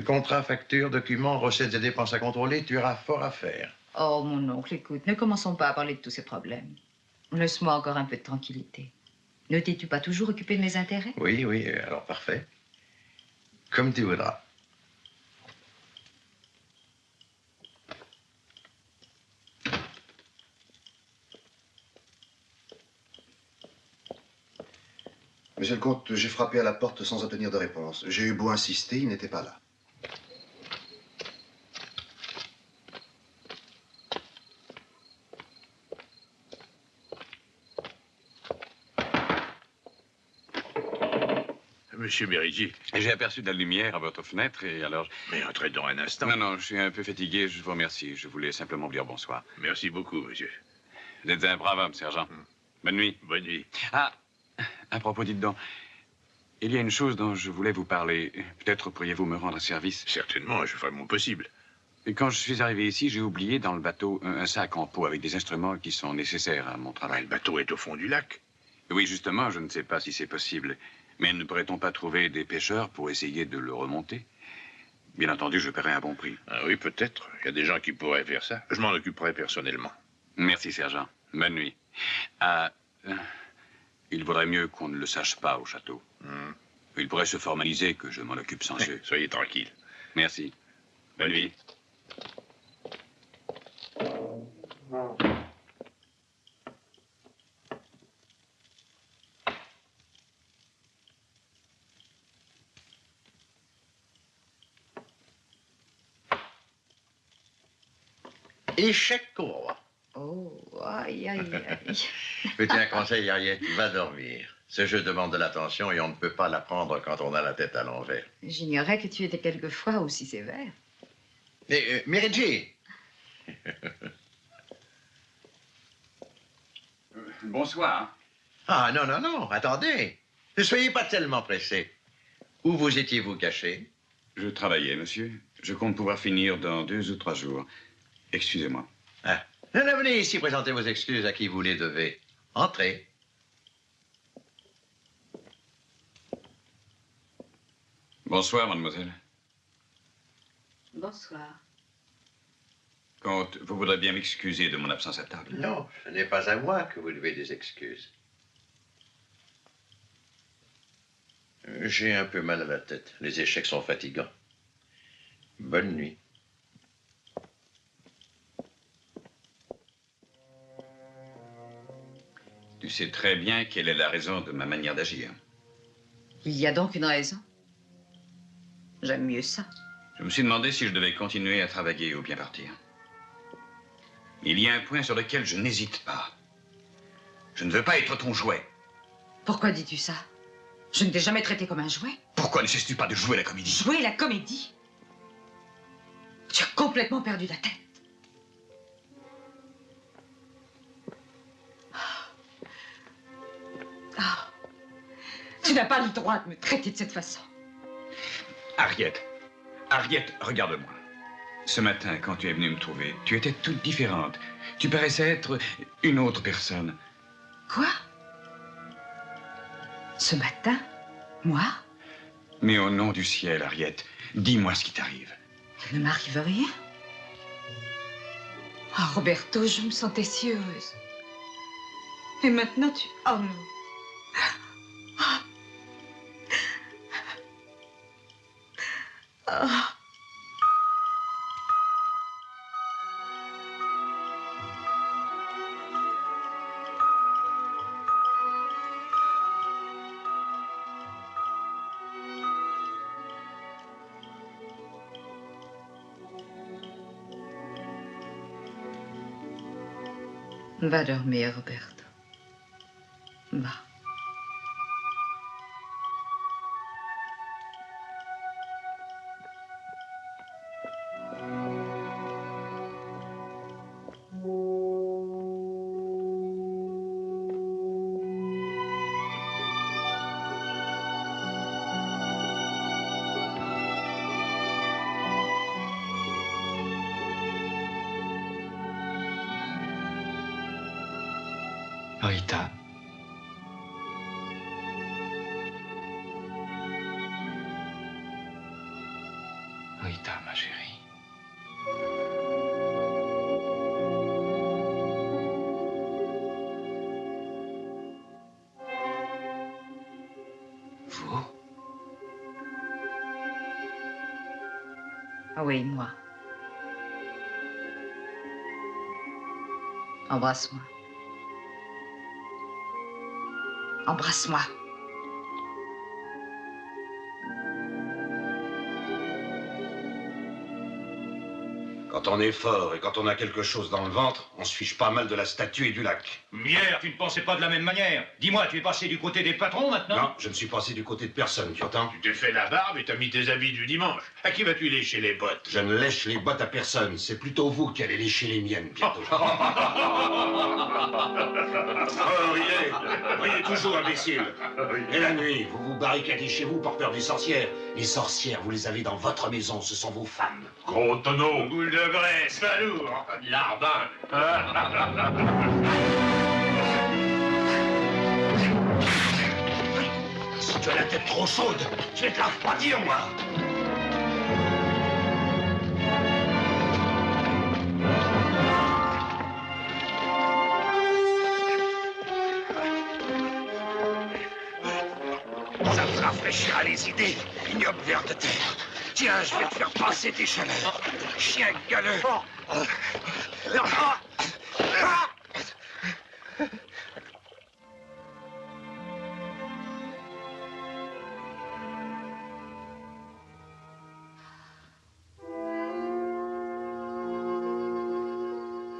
Contrats, factures, documents, recettes et dépenses à contrôler, tu auras fort à faire. Oh, mon oncle, écoute, ne commençons pas à parler de tous ces problèmes. Laisse-moi encore un peu de tranquillité. Ne t'es-tu pas toujours occupé de mes intérêts? Oui, oui, alors parfait. Comme tu voudras. Monsieur le comte, j'ai frappé à la porte sans obtenir de réponse. J'ai eu beau insister, il n'était pas là. Monsieur Merici. J'ai aperçu de la lumière à votre fenêtre et alors... Mais entrez dans un instant. Non, non, je suis un peu fatigué, je vous remercie. Je voulais simplement vous dire bonsoir. Merci beaucoup, monsieur. Vous êtes un brave homme, sergent. Bonne nuit. Bonne nuit. Ah, à propos, dites donc, il y a une chose dont je voulais vous parler. Peut-être pourriez-vous me rendre service? Certainement, je ferai mon possible. Et quand je suis arrivé ici, j'ai oublié dans le bateau un sac en peau avec des instruments qui sont nécessaires à mon travail. Le bateau est au fond du lac. Oui, justement, je ne sais pas si c'est possible. Mais ne pourrait-on pas trouver des pêcheurs pour essayer de le remonter? Bien entendu, je paierai un bon prix. Ah oui, peut-être. Il y a des gens qui pourraient faire ça. Je m'en occuperai personnellement. Merci, sergent. Bonne nuit. Ah, il vaudrait mieux qu'on ne le sache pas au château. Il pourrait se formaliser que je m'en occupe sans eux. Soyez tranquille. Merci. Bonne nuit. Échec court. Oh, aïe, aïe, aïe. Petit un conseil, Harriet, va dormir. Ce jeu demande de l'attention et on ne peut pas l'apprendre quand on a la tête à l'envers. J'ignorais que tu étais quelquefois aussi sévère. Mais, Merici! Bonsoir. Ah, non, non, non, attendez. Ne soyez pas tellement pressé. Où vous étiez-vous caché? Je travaillais, monsieur. Je compte pouvoir finir dans 2 ou 3 jours. Excusez-moi. Ah. Venez ici présenter vos excuses à qui vous les devez. Entrez. Bonsoir, mademoiselle. Bonsoir. Comte, vous voudrez bien m'excuser de mon absence à table. Non, ce n'est pas à moi que vous devez des excuses. J'ai un peu mal à la tête. Les échecs sont fatigants. Bonne nuit. Tu sais très bien quelle est la raison de ma manière d'agir. Il y a donc une raison. J'aime mieux ça. Je me suis demandé si je devais continuer à travailler ou bien partir. Il y a un point sur lequel je n'hésite pas. Je ne veux pas être ton jouet. Pourquoi dis-tu ça? Je ne t'ai jamais traité comme un jouet. Pourquoi ne cesses-tu pas de jouer la comédie? Jouer la comédie? Tu as complètement perdu la tête. Ah. Tu n'as pas le droit de me traiter de cette façon. Harriet, regarde-moi. Ce matin, quand tu es venue me trouver, tu étais toute différente. Tu paraissais être une autre personne. Quoi? Ce matin? Moi? Mais au nom du ciel, Harriet, dis-moi ce qui t'arrive. Il ne m'arrive rien. Oh, Roberto, je me sentais si heureuse. Et maintenant, tu... Oh non. Oh. Va dormir, Roberto. Va. Rita. Rita, ma chérie. Vous? Ah oui, moi. Embrasse-moi. Embrasse-moi. Quand on est fort et quand on a quelque chose dans le ventre, on se fiche pas mal de la statue et du lac. Mierre, tu ne pensais pas de la même manière. Dis-moi, tu es passé du côté des patrons maintenant? Non, je ne suis passé du côté de personne, tu entends? Tu t'es fait la barbe et t'as mis tes habits du dimanche. À qui vas-tu lécher les bottes? Je ne lèche les bottes à personne. C'est plutôt vous qui allez lécher les miennes bientôt. Riez toujours, imbécile. Et la nuit, vous vous barricadez chez vous par peur des sorcières. Les sorcières, vous les avez dans votre maison, ce sont vos femmes. Gros tonneau, boule de graisse, balourd, larbin. Si tu as la tête trop chaude, je vais te la refroidir, moi. Ça te rafraîchira les idées, ignoble ver de terre. Tiens, je vais te faire passer tes chaleurs. Chien galeux.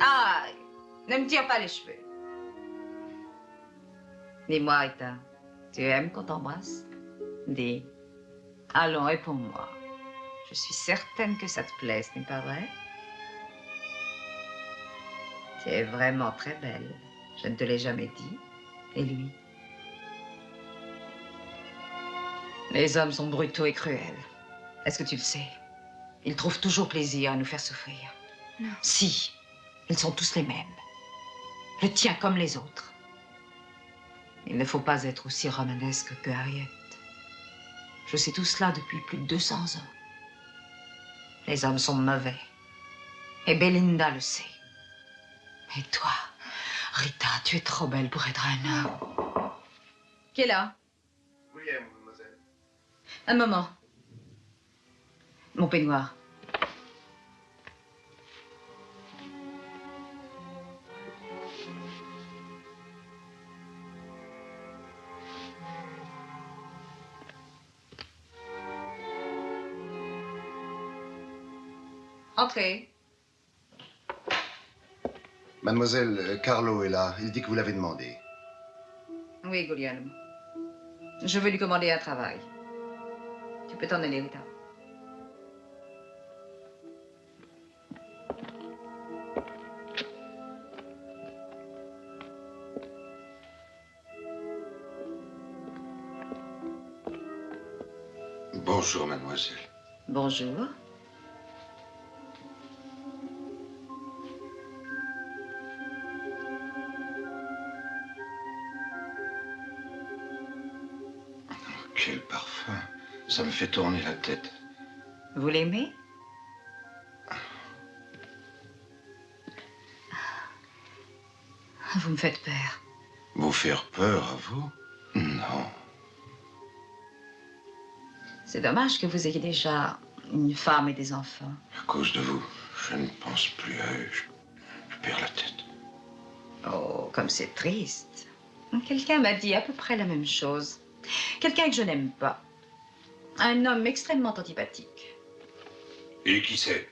Ah, ne me tire pas les cheveux. Dis-moi, Rita, tu aimes qu'on t'embrasse? Dis. Allons, réponds-moi. Je suis certaine que ça te plaît, ce n'est pas vrai? Tu es vraiment très belle. Je ne te l'ai jamais dit. Et lui? Les hommes sont brutaux et cruels. Est-ce que tu le sais? Il trouve toujours plaisir à nous faire souffrir. Non. Si, ils sont tous les mêmes. Le tien comme les autres. Il ne faut pas être aussi romanesque que Harriet. Je sais tout cela depuis plus de 200 ans. Les hommes sont mauvais. Et Belinda le sait. Et toi, Rita, tu es trop belle pour être un homme. Qui est là? William, mademoiselle. Un moment. Mon peignoir. Entrez. Mademoiselle, Carlo est là. Il dit que vous l'avez demandé. Oui, Guglielmo. Je veux lui commander un travail. Tu peux t'en aller, Rita. Bonjour, mademoiselle. Bonjour. Quel parfum. Ça me fait tourner la tête. Vous l'aimez? Vous me faites peur. Vous faire peur à vous? Non. C'est dommage que vous ayez déjà une femme et des enfants. À cause de vous, je ne pense plus à eux. Je perds la tête. Oh, comme c'est triste. Quelqu'un m'a dit à peu près la même chose. Quelqu'un que je n'aime pas. Un homme extrêmement antipathique. Et qui c'est?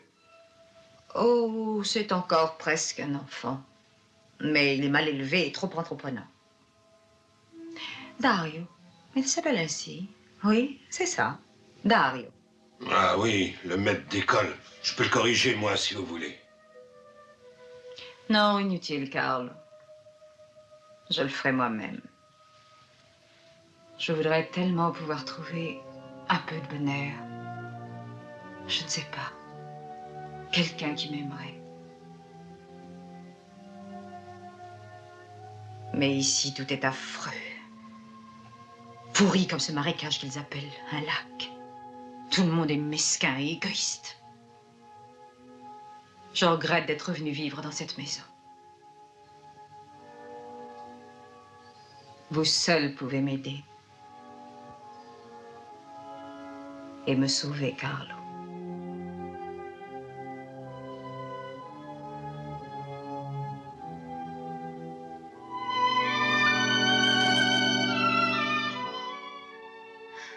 Oh, c'est encore presque un enfant. Mais il est mal élevé et trop entreprenant. Dario. Il s'appelle ainsi. Oui, c'est ça. Dario. Ah oui, le maître d'école. Je peux le corriger, moi, si vous voulez. Non, inutile, Carlo. Je le ferai moi-même. Je voudrais tellement pouvoir trouver un peu de bonheur. Je ne sais pas. Quelqu'un qui m'aimerait. Mais ici, tout est affreux. Pourri comme ce marécage qu'ils appellent un lac. Tout le monde est mesquin et égoïste. Je regrette d'être venu vivre dans cette maison. Vous seul pouvez m'aider. Et me sauver, Carlo.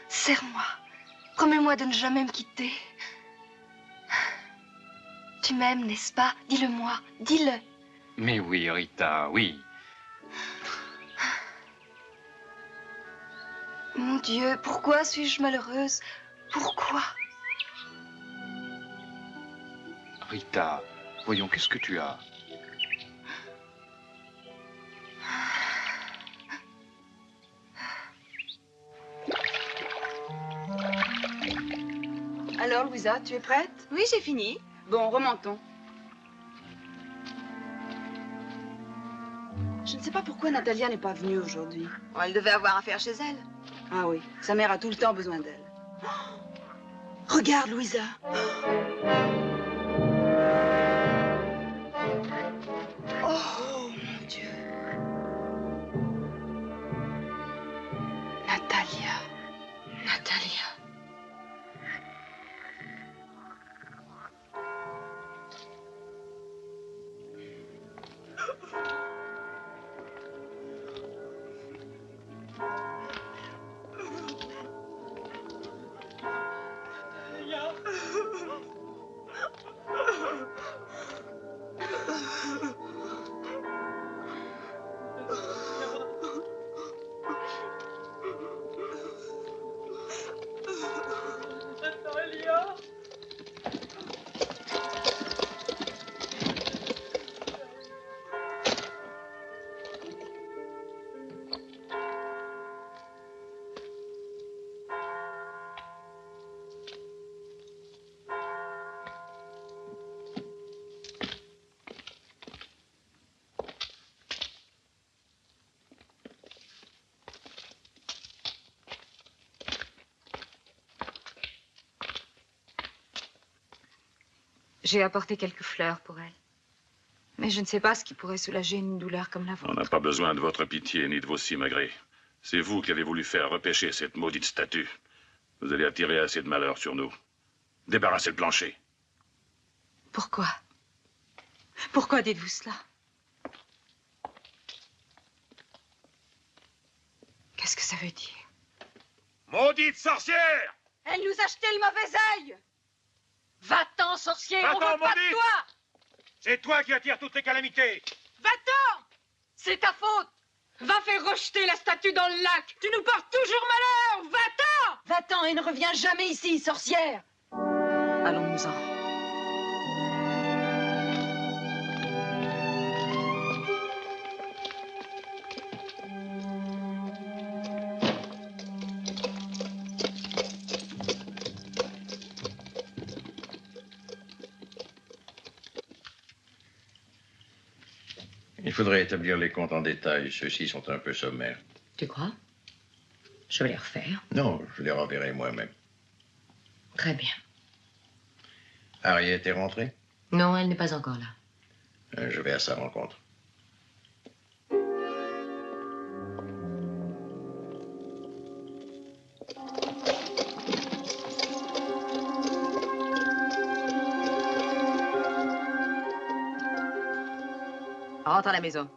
Serre-moi. Promets-moi de ne jamais me quitter. Tu m'aimes, n'est-ce pas? Dis-le-moi. Dis-le. Mais oui, Rita, oui. Mon Dieu, pourquoi suis-je malheureuse? Pourquoi? Rita, voyons, qu'est-ce que tu as? Alors, Louisa, tu es prête? Oui, j'ai fini. Bon, remontons. Je ne sais pas pourquoi Natalia n'est pas venue aujourd'hui. Oh, elle devait avoir affaire chez elle. Ah oui, sa mère a tout le temps besoin d'elle. Oh, regarde, Louisa. Oh, mon Dieu. Natalia. Natalia. J'ai apporté quelques fleurs pour elle. Mais je ne sais pas ce qui pourrait soulager une douleur comme la On vôtre. n'a pas besoin de votre pitié ni de vos simagrées. C'est vous qui avez voulu faire repêcher cette maudite statue. Vous allez attirer assez de malheur sur nous. Débarrassez le plancher. Pourquoi? Pourquoi dites-vous cela? Qu'est-ce que ça veut dire? Maudite sorcière! Elle nous a jeté le mauvais œil! Va-t'en, sorcier! On Va-t'en, veut pas de maudite! toi! C'est toi qui attires toutes les calamités! Va-t'en! C'est ta faute! Va faire rejeter la statue dans le lac! Tu nous portes toujours malheur! Va-t'en! Va-t'en et ne reviens jamais ici, sorcière. Allons-nous-en. Il faudrait établir les comptes en détail. Ceux-ci sont un peu sommaires. Tu crois? Je vais les refaire. Non, je les renverrai moi-même. Très bien. Harriet est rentrée? Non, elle n'est pas encore là. Je vais à sa rencontre. Rentre à la maison.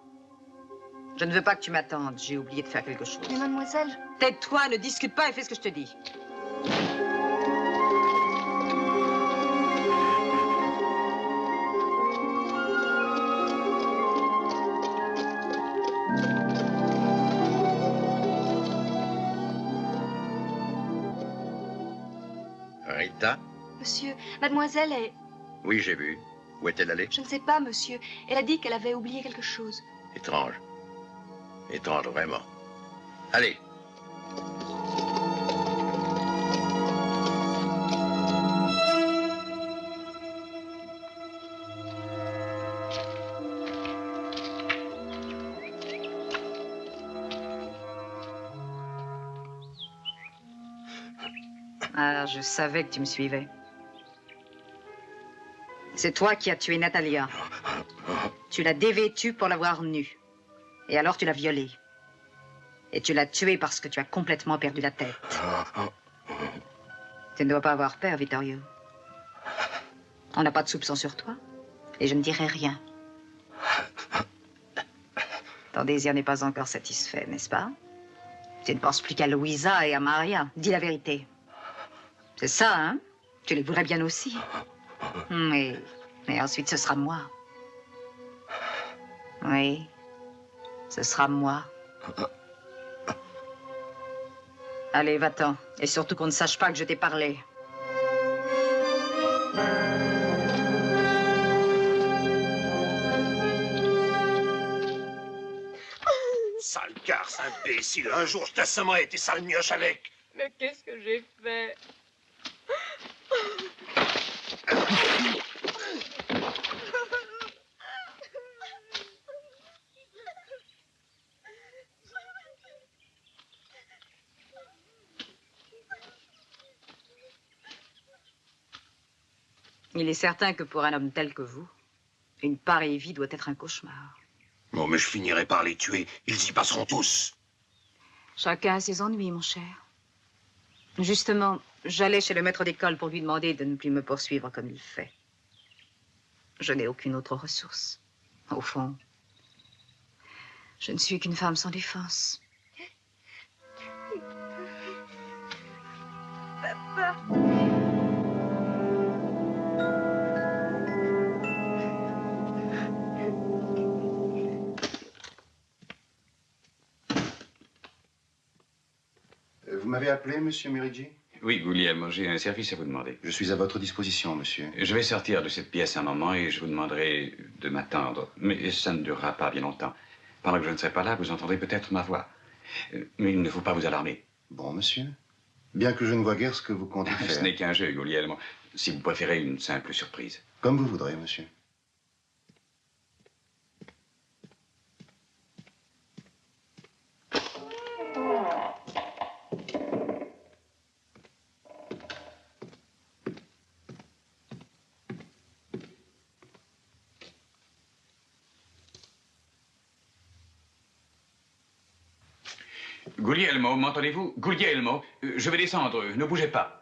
Je ne veux pas que tu m'attendes. J'ai oublié de faire quelque chose. Mais mademoiselle... Tais-toi, ne discute pas et fais ce que je te dis. Rita? Monsieur, mademoiselle est... Oui, j'ai vu. Où est-elle allée? Je ne sais pas, monsieur. Elle a dit qu'elle avait oublié quelque chose. Étrange. Étrange, vraiment. Allez. Ah, je savais que tu me suivais. C'est toi qui as tué Natalia. Tu l'as dévêtue pour la voir nue. Et alors tu l'as violée. Et tu l'as tuée parce que tu as complètement perdu la tête. Tu ne dois pas avoir peur, Vittorio. On n'a pas de soupçon sur toi. Et je ne dirai rien. Ton désir n'est pas encore satisfait, n'est-ce pas? Tu ne penses plus qu'à Louisa et à Maria. Dis la vérité. C'est ça, hein? Tu les voudrais bien aussi. Mais ensuite, ce sera moi. Oui, ce sera moi. Allez, va-t'en. Et surtout qu'on ne sache pas que je t'ai parlé. Sale garce, imbécile. Un jour, je t'assommerai et tes sales mioches avec. Mais qu'est-ce que j'ai fait? Il est certain que pour un homme tel que vous, une pareille vie doit être un cauchemar. Bon, mais je finirai par les tuer. Ils y passeront tous. Chacun a ses ennuis, mon cher. Justement, j'allais chez le maître d'école pour lui demander de ne plus me poursuivre comme il fait. Je n'ai aucune autre ressource. Au fond, je ne suis qu'une femme sans défense. Papa. Vous m'avez appelé, monsieur Merigi? Oui, Guglielmo, j'ai un service à vous demander. Je suis à votre disposition, monsieur. Je vais sortir de cette pièce un moment et je vous demanderai de m'attendre. Mais ça ne durera pas bien longtemps. Pendant que je ne serai pas là, vous entendrez peut-être ma voix. Mais il ne faut pas vous alarmer. Bon, monsieur. Bien que je ne vois guère ce que vous comptez faire. Ce n'est qu'un jeu, Guglielmo. Si vous préférez une simple surprise. Comme vous voudrez, monsieur. Guglielmo, m'entendez-vous? Guglielmo, je vais descendre, ne bougez pas.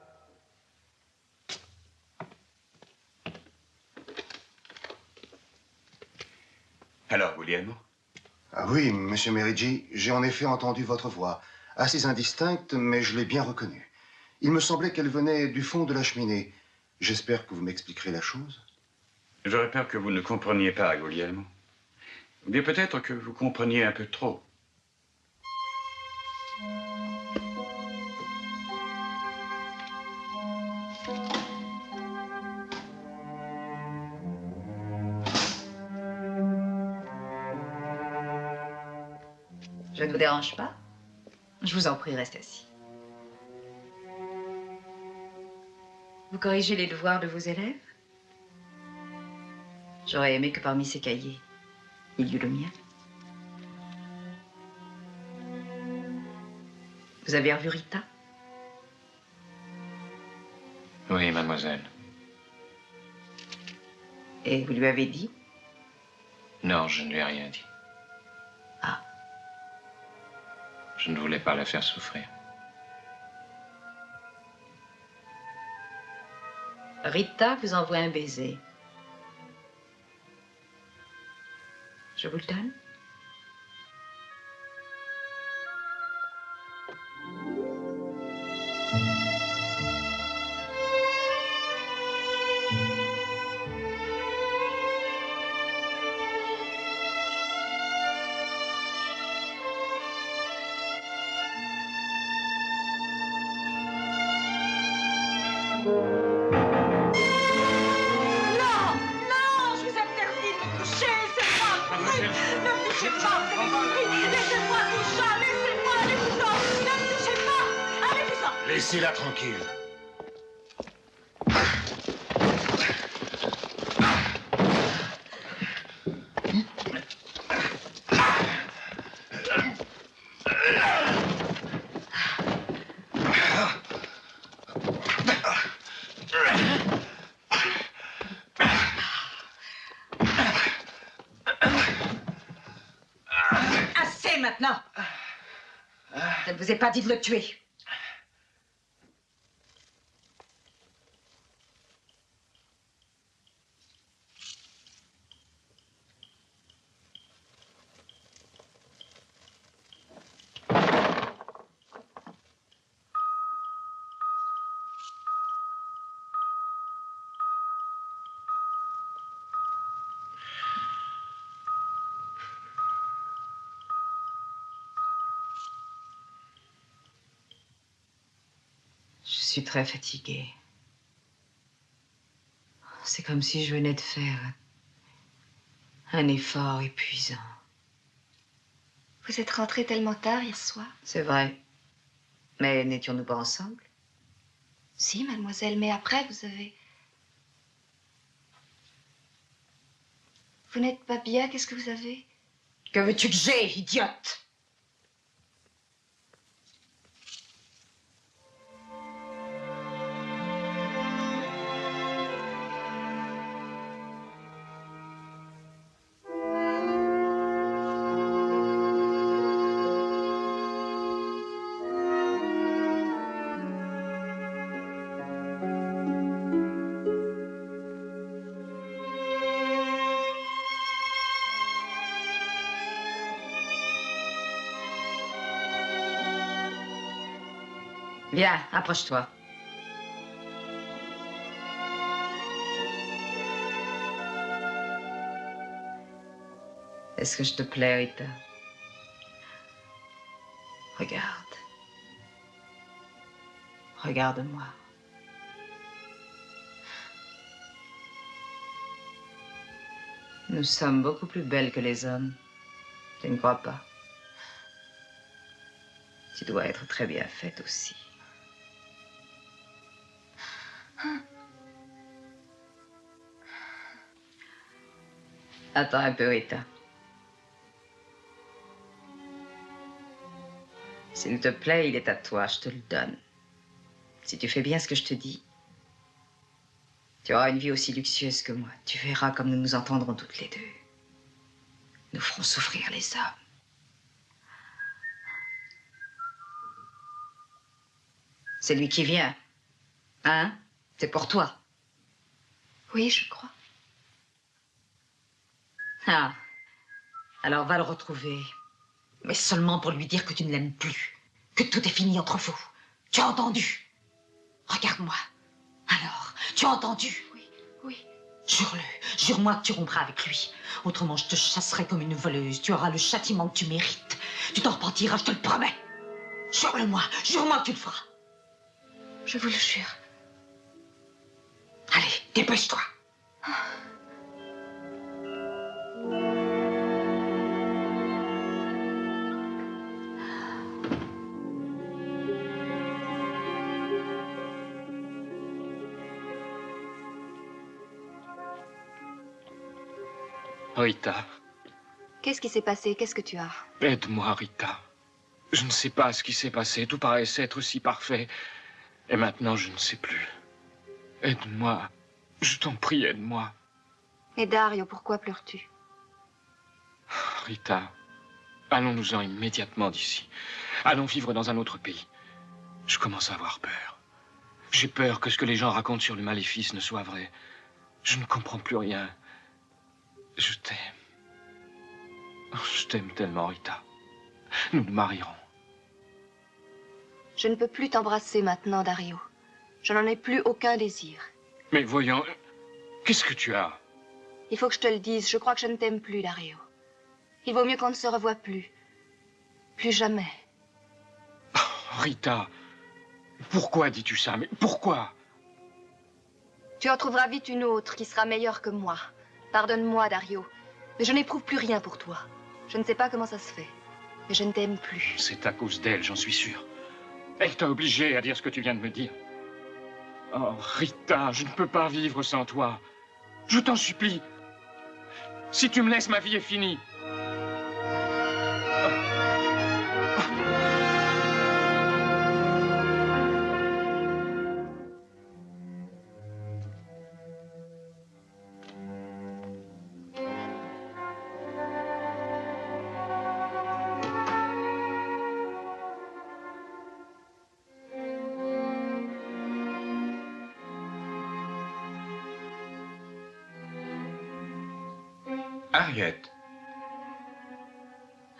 Alors, Guglielmo? Ah oui, monsieur Merigi, j'ai en effet entendu votre voix. Assez indistincte, mais je l'ai bien reconnue. Il me semblait qu'elle venait du fond de la cheminée. J'espère que vous m'expliquerez la chose. J'aurais peur que vous ne compreniez pas, Guglielmo. Ou bien peut-être que vous compreniez un peu trop. Je ne vous dérange pas? Je vous en prie, restez assis. Vous corrigez les devoirs de vos élèves? J'aurais aimé que parmi ces cahiers, il y eût le mien. Vous avez revu Rita? Oui, mademoiselle. Et vous lui avez dit? Non, je ne lui ai rien dit. Ah. Je ne voulais pas la faire souffrir. Rita vous envoie un baiser. Je vous le donne? Laissez-la tranquille. Assez maintenant. Je ne vous ai pas dit de le tuer. Je suis très fatiguée. C'est comme si je venais de faire un effort épuisant. Vous êtes rentré tellement tard hier soir. C'est vrai. Mais n'étions-nous pas ensemble? Si, mademoiselle, mais après, vous avez... Vous n'êtes pas bien, qu'est-ce que vous avez? Que veux-tu que j'ai, idiote? Viens, approche-toi. Est-ce que je te plais, Rita? Regarde. Regarde-moi. Nous sommes beaucoup plus belles que les hommes. Tu ne crois pas? Tu dois être très bien faite aussi. Attends un peu, Rita. S'il te plaît, il est à toi, je te le donne. Si tu fais bien ce que je te dis, tu auras une vie aussi luxueuse que moi. Tu verras comme nous nous entendrons toutes les deux. Nous ferons souffrir les hommes. C'est lui qui vient. Hein? C'est pour toi. Oui, je crois. Ah. Alors va le retrouver. Mais seulement pour lui dire que tu ne l'aimes plus. Que tout est fini entre vous. Tu as entendu? Regarde-moi. Alors, tu as entendu? Oui, oui. Jure-le. Jure-moi que tu rompras avec lui. Autrement, je te chasserai comme une voleuse. Tu auras le châtiment que tu mérites. Tu t'en repentiras, je te le promets. Jure-le-moi. Jure-moi que tu le feras. Je vous le jure. Allez, dépêche-toi. Rita, Qu'est-ce qui s'est passé? Qu'est-ce que tu as? aide-moi, Rita. Je ne sais pas ce qui s'est passé. Tout paraissait être si parfait. Et maintenant, je ne sais plus. Aide-moi. Je t'en prie, aide-moi. Et Dario, pourquoi pleures-tu? Rita, allons-nous-en immédiatement d'ici. Allons vivre dans un autre pays. Je commence à avoir peur. J'ai peur que ce que les gens racontent sur le maléfice ne soit vrai. Je ne comprends plus rien. Je t'aime. Oh, je t'aime tellement, Rita. Nous nous marierons. Je ne peux plus t'embrasser maintenant, Dario. Je n'en ai plus aucun désir. Mais voyons, qu'est-ce que tu as? Il faut que je te le dise, je crois que je ne t'aime plus, Dario. Il vaut mieux qu'on ne se revoie plus. Plus jamais. Rita, pourquoi dis-tu ça? Mais pourquoi? Tu en trouveras vite une autre qui sera meilleure que moi. Pardonne-moi, Dario, mais je n'éprouve plus rien pour toi. Je ne sais pas comment ça se fait, mais je ne t'aime plus. C'est à cause d'elle, j'en suis sûr. Elle t'a obligé à dire ce que tu viens de me dire. Oh, Rita, je ne peux pas vivre sans toi. Je t'en supplie. Si tu me laisses, ma vie est finie. Harriet.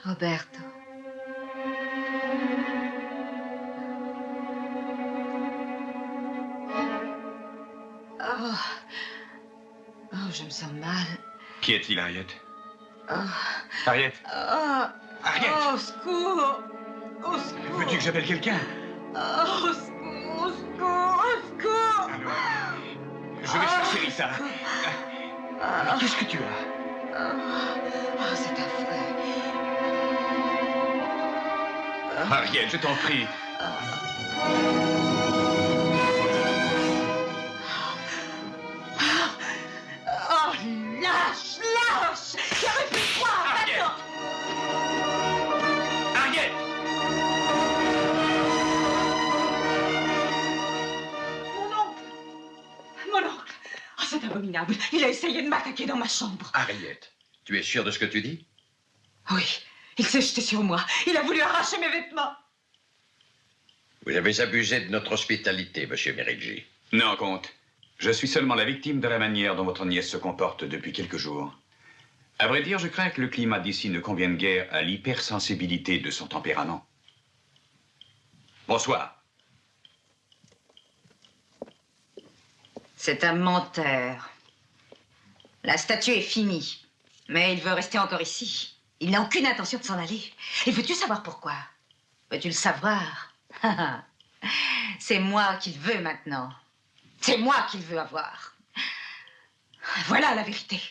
Roberto. Oh. Oh, je me sens mal. Qui est-il, Harriet? Oh. Harriet? Oh. Harriet! Oh, au secours! Au secours! Veux-tu que j'appelle quelqu'un? Oh, au secours! Au secours! Au secours! Je vais chercher Rita. Mais qu'est-ce que tu as? Oh, c'est affreux. Harriet, je t'en prie. Oh, lâche! Lâche! J'aurais pu le croire! Maintenant! Harriet! Mon oncle! Oh, c'est abominable. Il a essayé de m'attaquer dans ma chambre. Harriet, tu es sûre de ce que tu dis? Oui, il s'est jeté sur moi. Il a voulu arracher mes vêtements. Vous avez abusé de notre hospitalité, monsieur Merici. Non, comte. Je suis seulement la victime de la manière dont votre nièce se comporte depuis quelques jours. À vrai dire, je crains que le climat d'ici ne convienne guère à l'hypersensibilité de son tempérament. Bonsoir. C'est un menteur. La statue est finie. Mais il veut rester encore ici. Il n'a aucune intention de s'en aller. Et veux-tu savoir pourquoi? Veux-tu le savoir? C'est moi qu'il veut maintenant. C'est moi qu'il veut avoir. Voilà la vérité.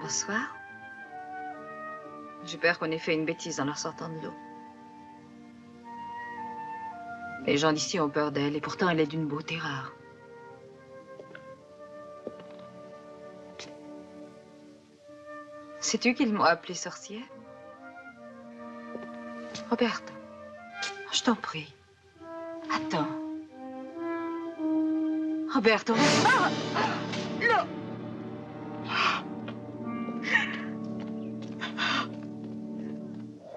Bonsoir. J'ai peur qu'on ait fait une bêtise en la sortant de l'eau. Les gens d'ici ont peur d'elle, et pourtant elle est d'une beauté rare. Sais-tu qu'ils m'ont appelée sorcière? Roberta, je t'en prie. Attends. Roberto. Ah! Non!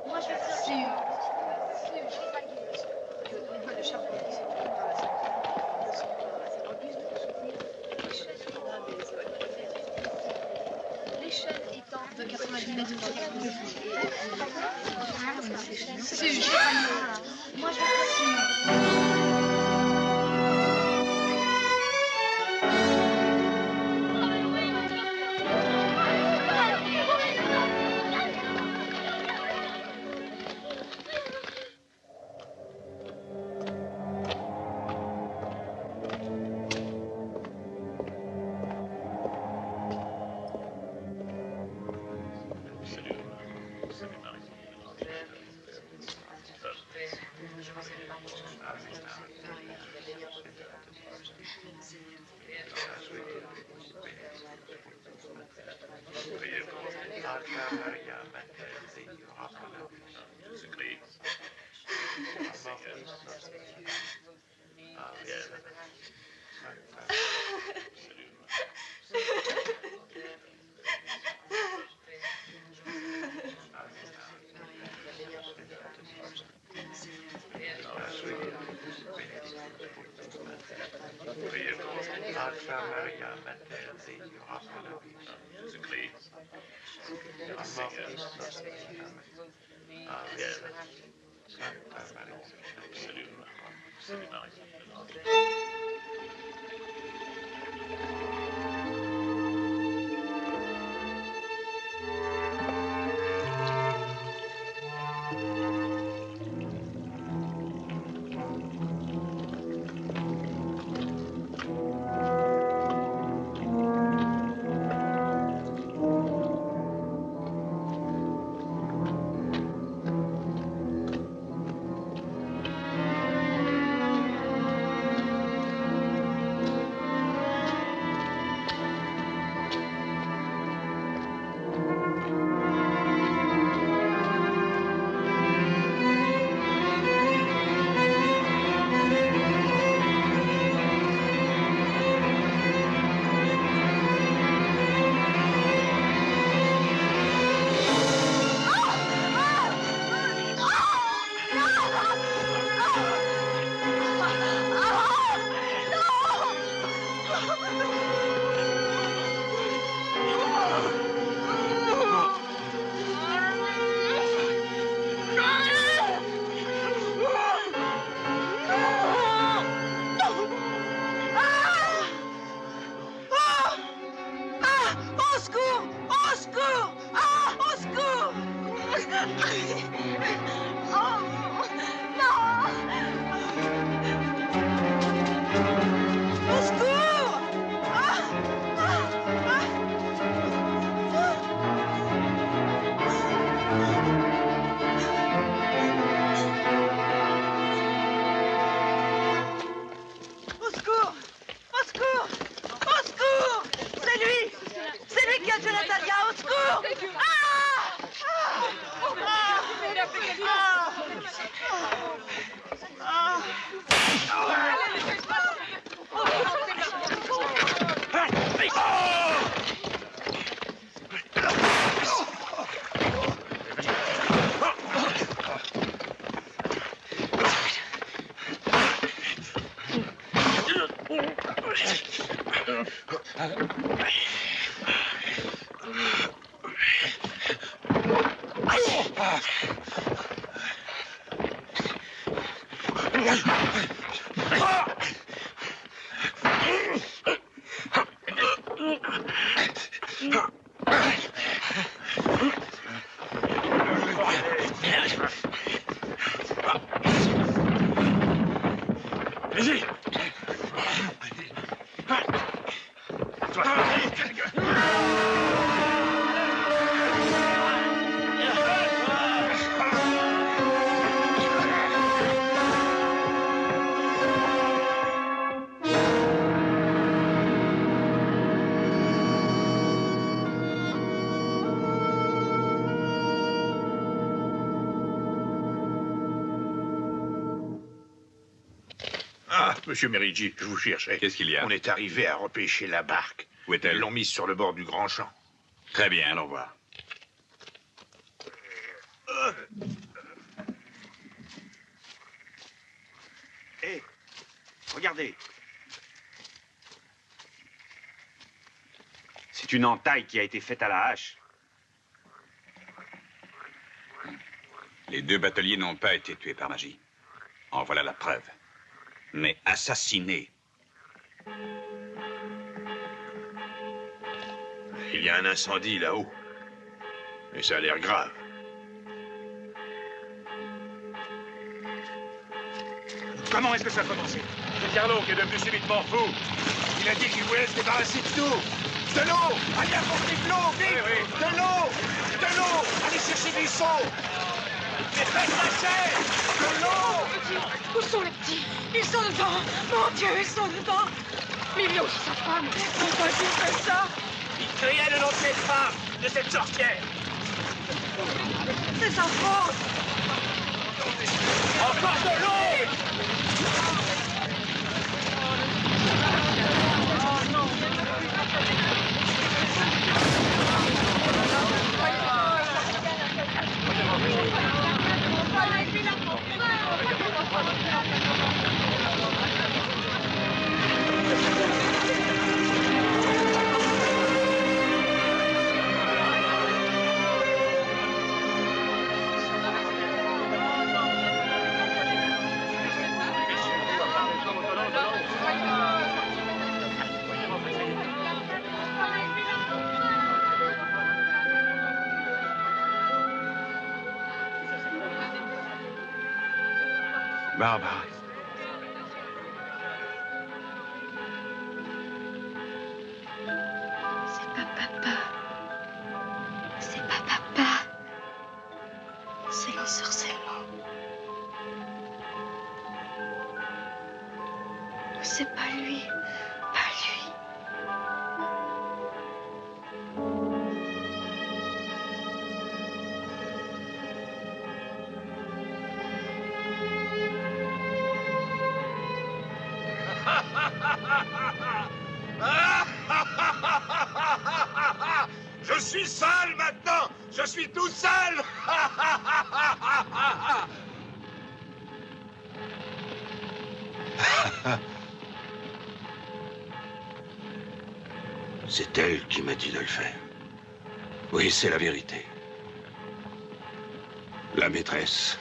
Moi, je vais faire l'échelle étant de 90 mètres. Moi, je vais faire Ah, monsieur Merigi, je vous cherchais. Qu'est-ce qu'il y a? On est arrivé à repêcher la barque. Où est-elle? Ils l'ont mise sur le bord du grand champ. Très bien, allons voir. Hé, regardez. C'est une entaille qui a été faite à la hache. Les 2 bateliers n'ont pas été tués par magie. En voilà la preuve. Mais assassinés. Il y a un incendie là-haut. Et ça a l'air grave. Comment est-ce que ça a commencé? C'est Carlo qui est devenu subitement fou. Il a dit qu'il voulait se débarrasser de tout. De l'eau! Allez apporter de l'eau, vite! Oui, oui. De l'eau! De l'eau! Allez chercher des seaux! Mais faites lâcher! De l'eau! Où sont les petits? Ils sont dedans. Mon Dieu, ils sont dedans. Mais il y a aussi sa femme. Pourquoi tu fais ça? Il criait le nom de cette femme, de cette sorcière. C'est sa faute. Encore de l'eau! Barbara. C'est pas papa. C'est pas papa. C'est l'ensorcellement. C'est pas lui. Pas lui. Je suis seul maintenant! Je suis tout seul! C'est elle qui m'a dit de le faire. Oui, c'est la vérité. La maîtresse.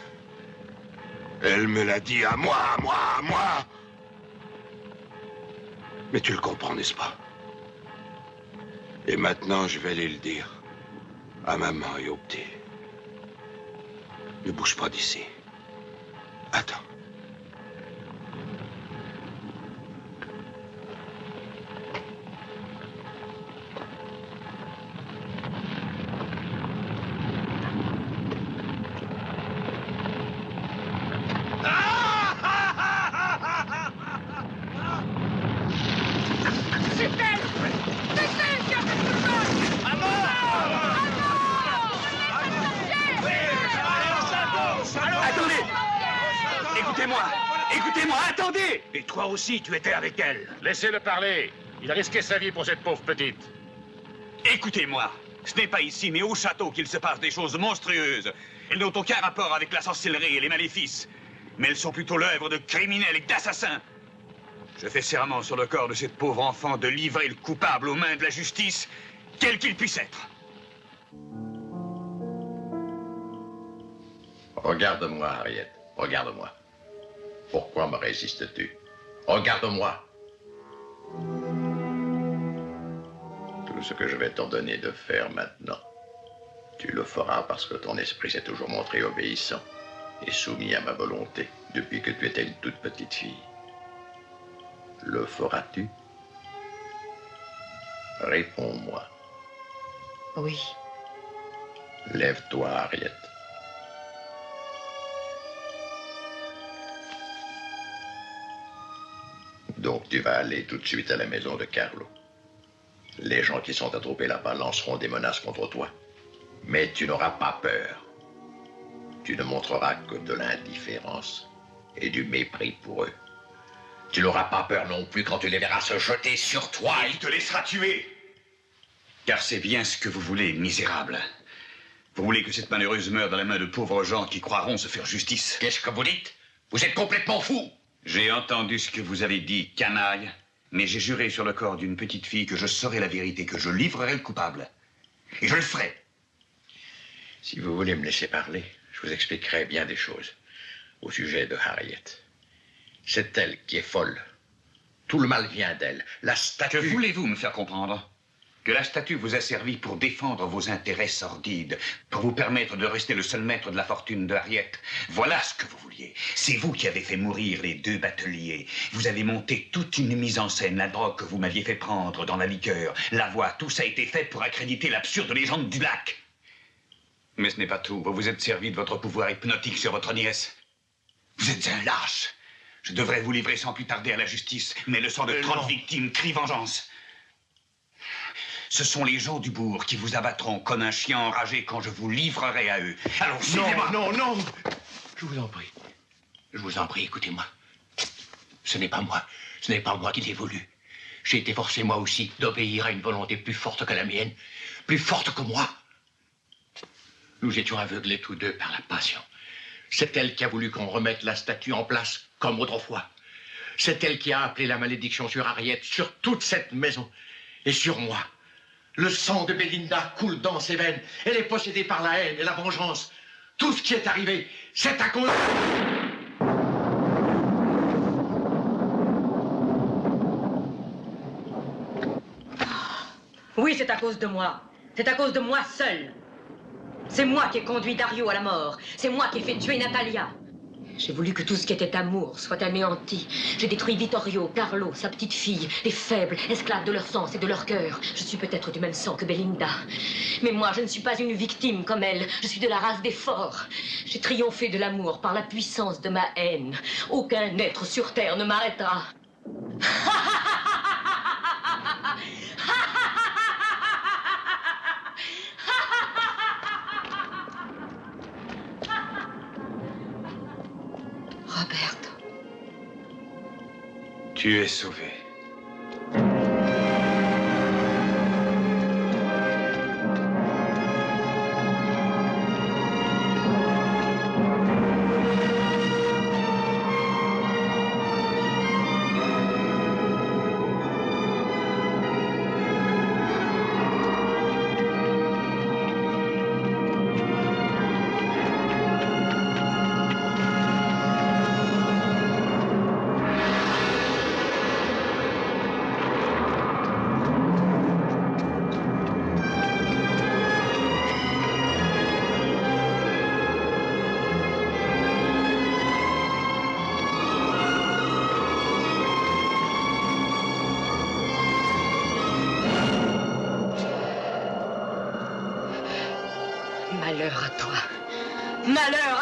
Elle me l'a dit à moi, à moi, à moi. Mais tu le comprends, n'est-ce pas? Et maintenant, je vais aller le dire à maman et au petit. Ne bouge pas d'ici. Attends. C'est elle! C'est elle qui a fait tout ça! Attendez! Écoutez-moi! Écoutez-moi, attendez! Et toi aussi, tu étais avec elle. Laissez-le parler. Il a risqué sa vie pour cette pauvre petite. Écoutez-moi, ce n'est pas ici, mais au château qu'il se passe des choses monstrueuses. Elles n'ont aucun rapport avec la sorcellerie et les maléfices. Mais elles sont plutôt l'œuvre de criminels et d'assassins. Je fais serment sur le corps de cette pauvre enfant de livrer le coupable aux mains de la justice, quel qu'il puisse être. Regarde-moi, Harriet. Regarde-moi. Pourquoi me résistes-tu? Regarde-moi. Tout ce que je vais t'ordonner de faire maintenant, tu le feras parce que ton esprit s'est toujours montré obéissant et soumis à ma volonté depuis que tu étais une toute petite fille. Le feras-tu? Réponds-moi. Oui. Lève-toi, Harriet. Donc tu vas aller tout de suite à la maison de Carlo. Les gens qui sont attroupés là-bas lanceront des menaces contre toi. Mais tu n'auras pas peur. Tu ne montreras que de l'indifférence et du mépris pour eux. Tu n'auras pas peur non plus quand tu les verras se jeter sur toi. Il te laissera tuer. Car c'est bien ce que vous voulez, misérable. Vous voulez que cette malheureuse meure dans la main de pauvres gens qui croiront se faire justice. Qu'est-ce que vous dites? Vous êtes complètement fou. J'ai entendu ce que vous avez dit, canaille. Mais j'ai juré sur le corps d'une petite fille que je saurai la vérité, que je livrerai le coupable. Et je le ferai. Si vous voulez me laisser parler, je vous expliquerai bien des choses au sujet de Harriet. C'est elle qui est folle. Tout le mal vient d'elle. La statue... Que voulez-vous me faire comprendre? Que la statue vous a servi pour défendre vos intérêts sordides, pour vous permettre de rester le seul maître de la fortune de Harriet. Voilà ce que vous vouliez. C'est vous qui avez fait mourir les 2 bateliers. Vous avez monté toute une mise en scène, la drogue que vous m'aviez fait prendre dans la liqueur, la voix, tout ça a été fait pour accréditer l'absurde légende du lac. Mais ce n'est pas tout. Vous vous êtes servi de votre pouvoir hypnotique sur votre nièce. Vous êtes un lâche. Je devrais vous livrer sans plus tarder à la justice, mais le sang de 30 victimes crie vengeance. Ce sont les gens du bourg qui vous abattront comme un chien enragé quand je vous livrerai à eux. Alors, suivez-moi. Non. Je vous en prie. Je vous en prie, écoutez-moi. Ce n'est pas moi. Ce n'est pas moi qui l'ai voulu. J'ai été forcé, moi aussi, d'obéir à une volonté plus forte que la mienne. Plus forte que moi. Nous étions aveuglés tous deux par la passion. C'est elle qui a voulu qu'on remette la statue en place, comme autrefois. C'est elle qui a appelé la malédiction sur Harriet, sur toute cette maison, et sur moi. Le sang de Belinda coule dans ses veines. Elle est possédée par la haine et la vengeance. Tout ce qui est arrivé, c'est à cause... Oui, c'est à cause de moi. C'est à cause de moi seul. C'est moi qui ai conduit Dario à la mort. C'est moi qui ai fait tuer Natalia. J'ai voulu que tout ce qui était amour soit anéanti. J'ai détruit Vittorio, Carlo, sa petite fille, les faibles, esclaves de leur sens et de leur cœur. Je suis peut-être du même sang que Belinda. Mais moi, je ne suis pas une victime comme elle. Je suis de la race des forts. J'ai triomphé de l'amour par la puissance de ma haine. Aucun être sur terre ne m'arrêtera. Roberto. Tu es sauvé. Malheur à toi. Malheur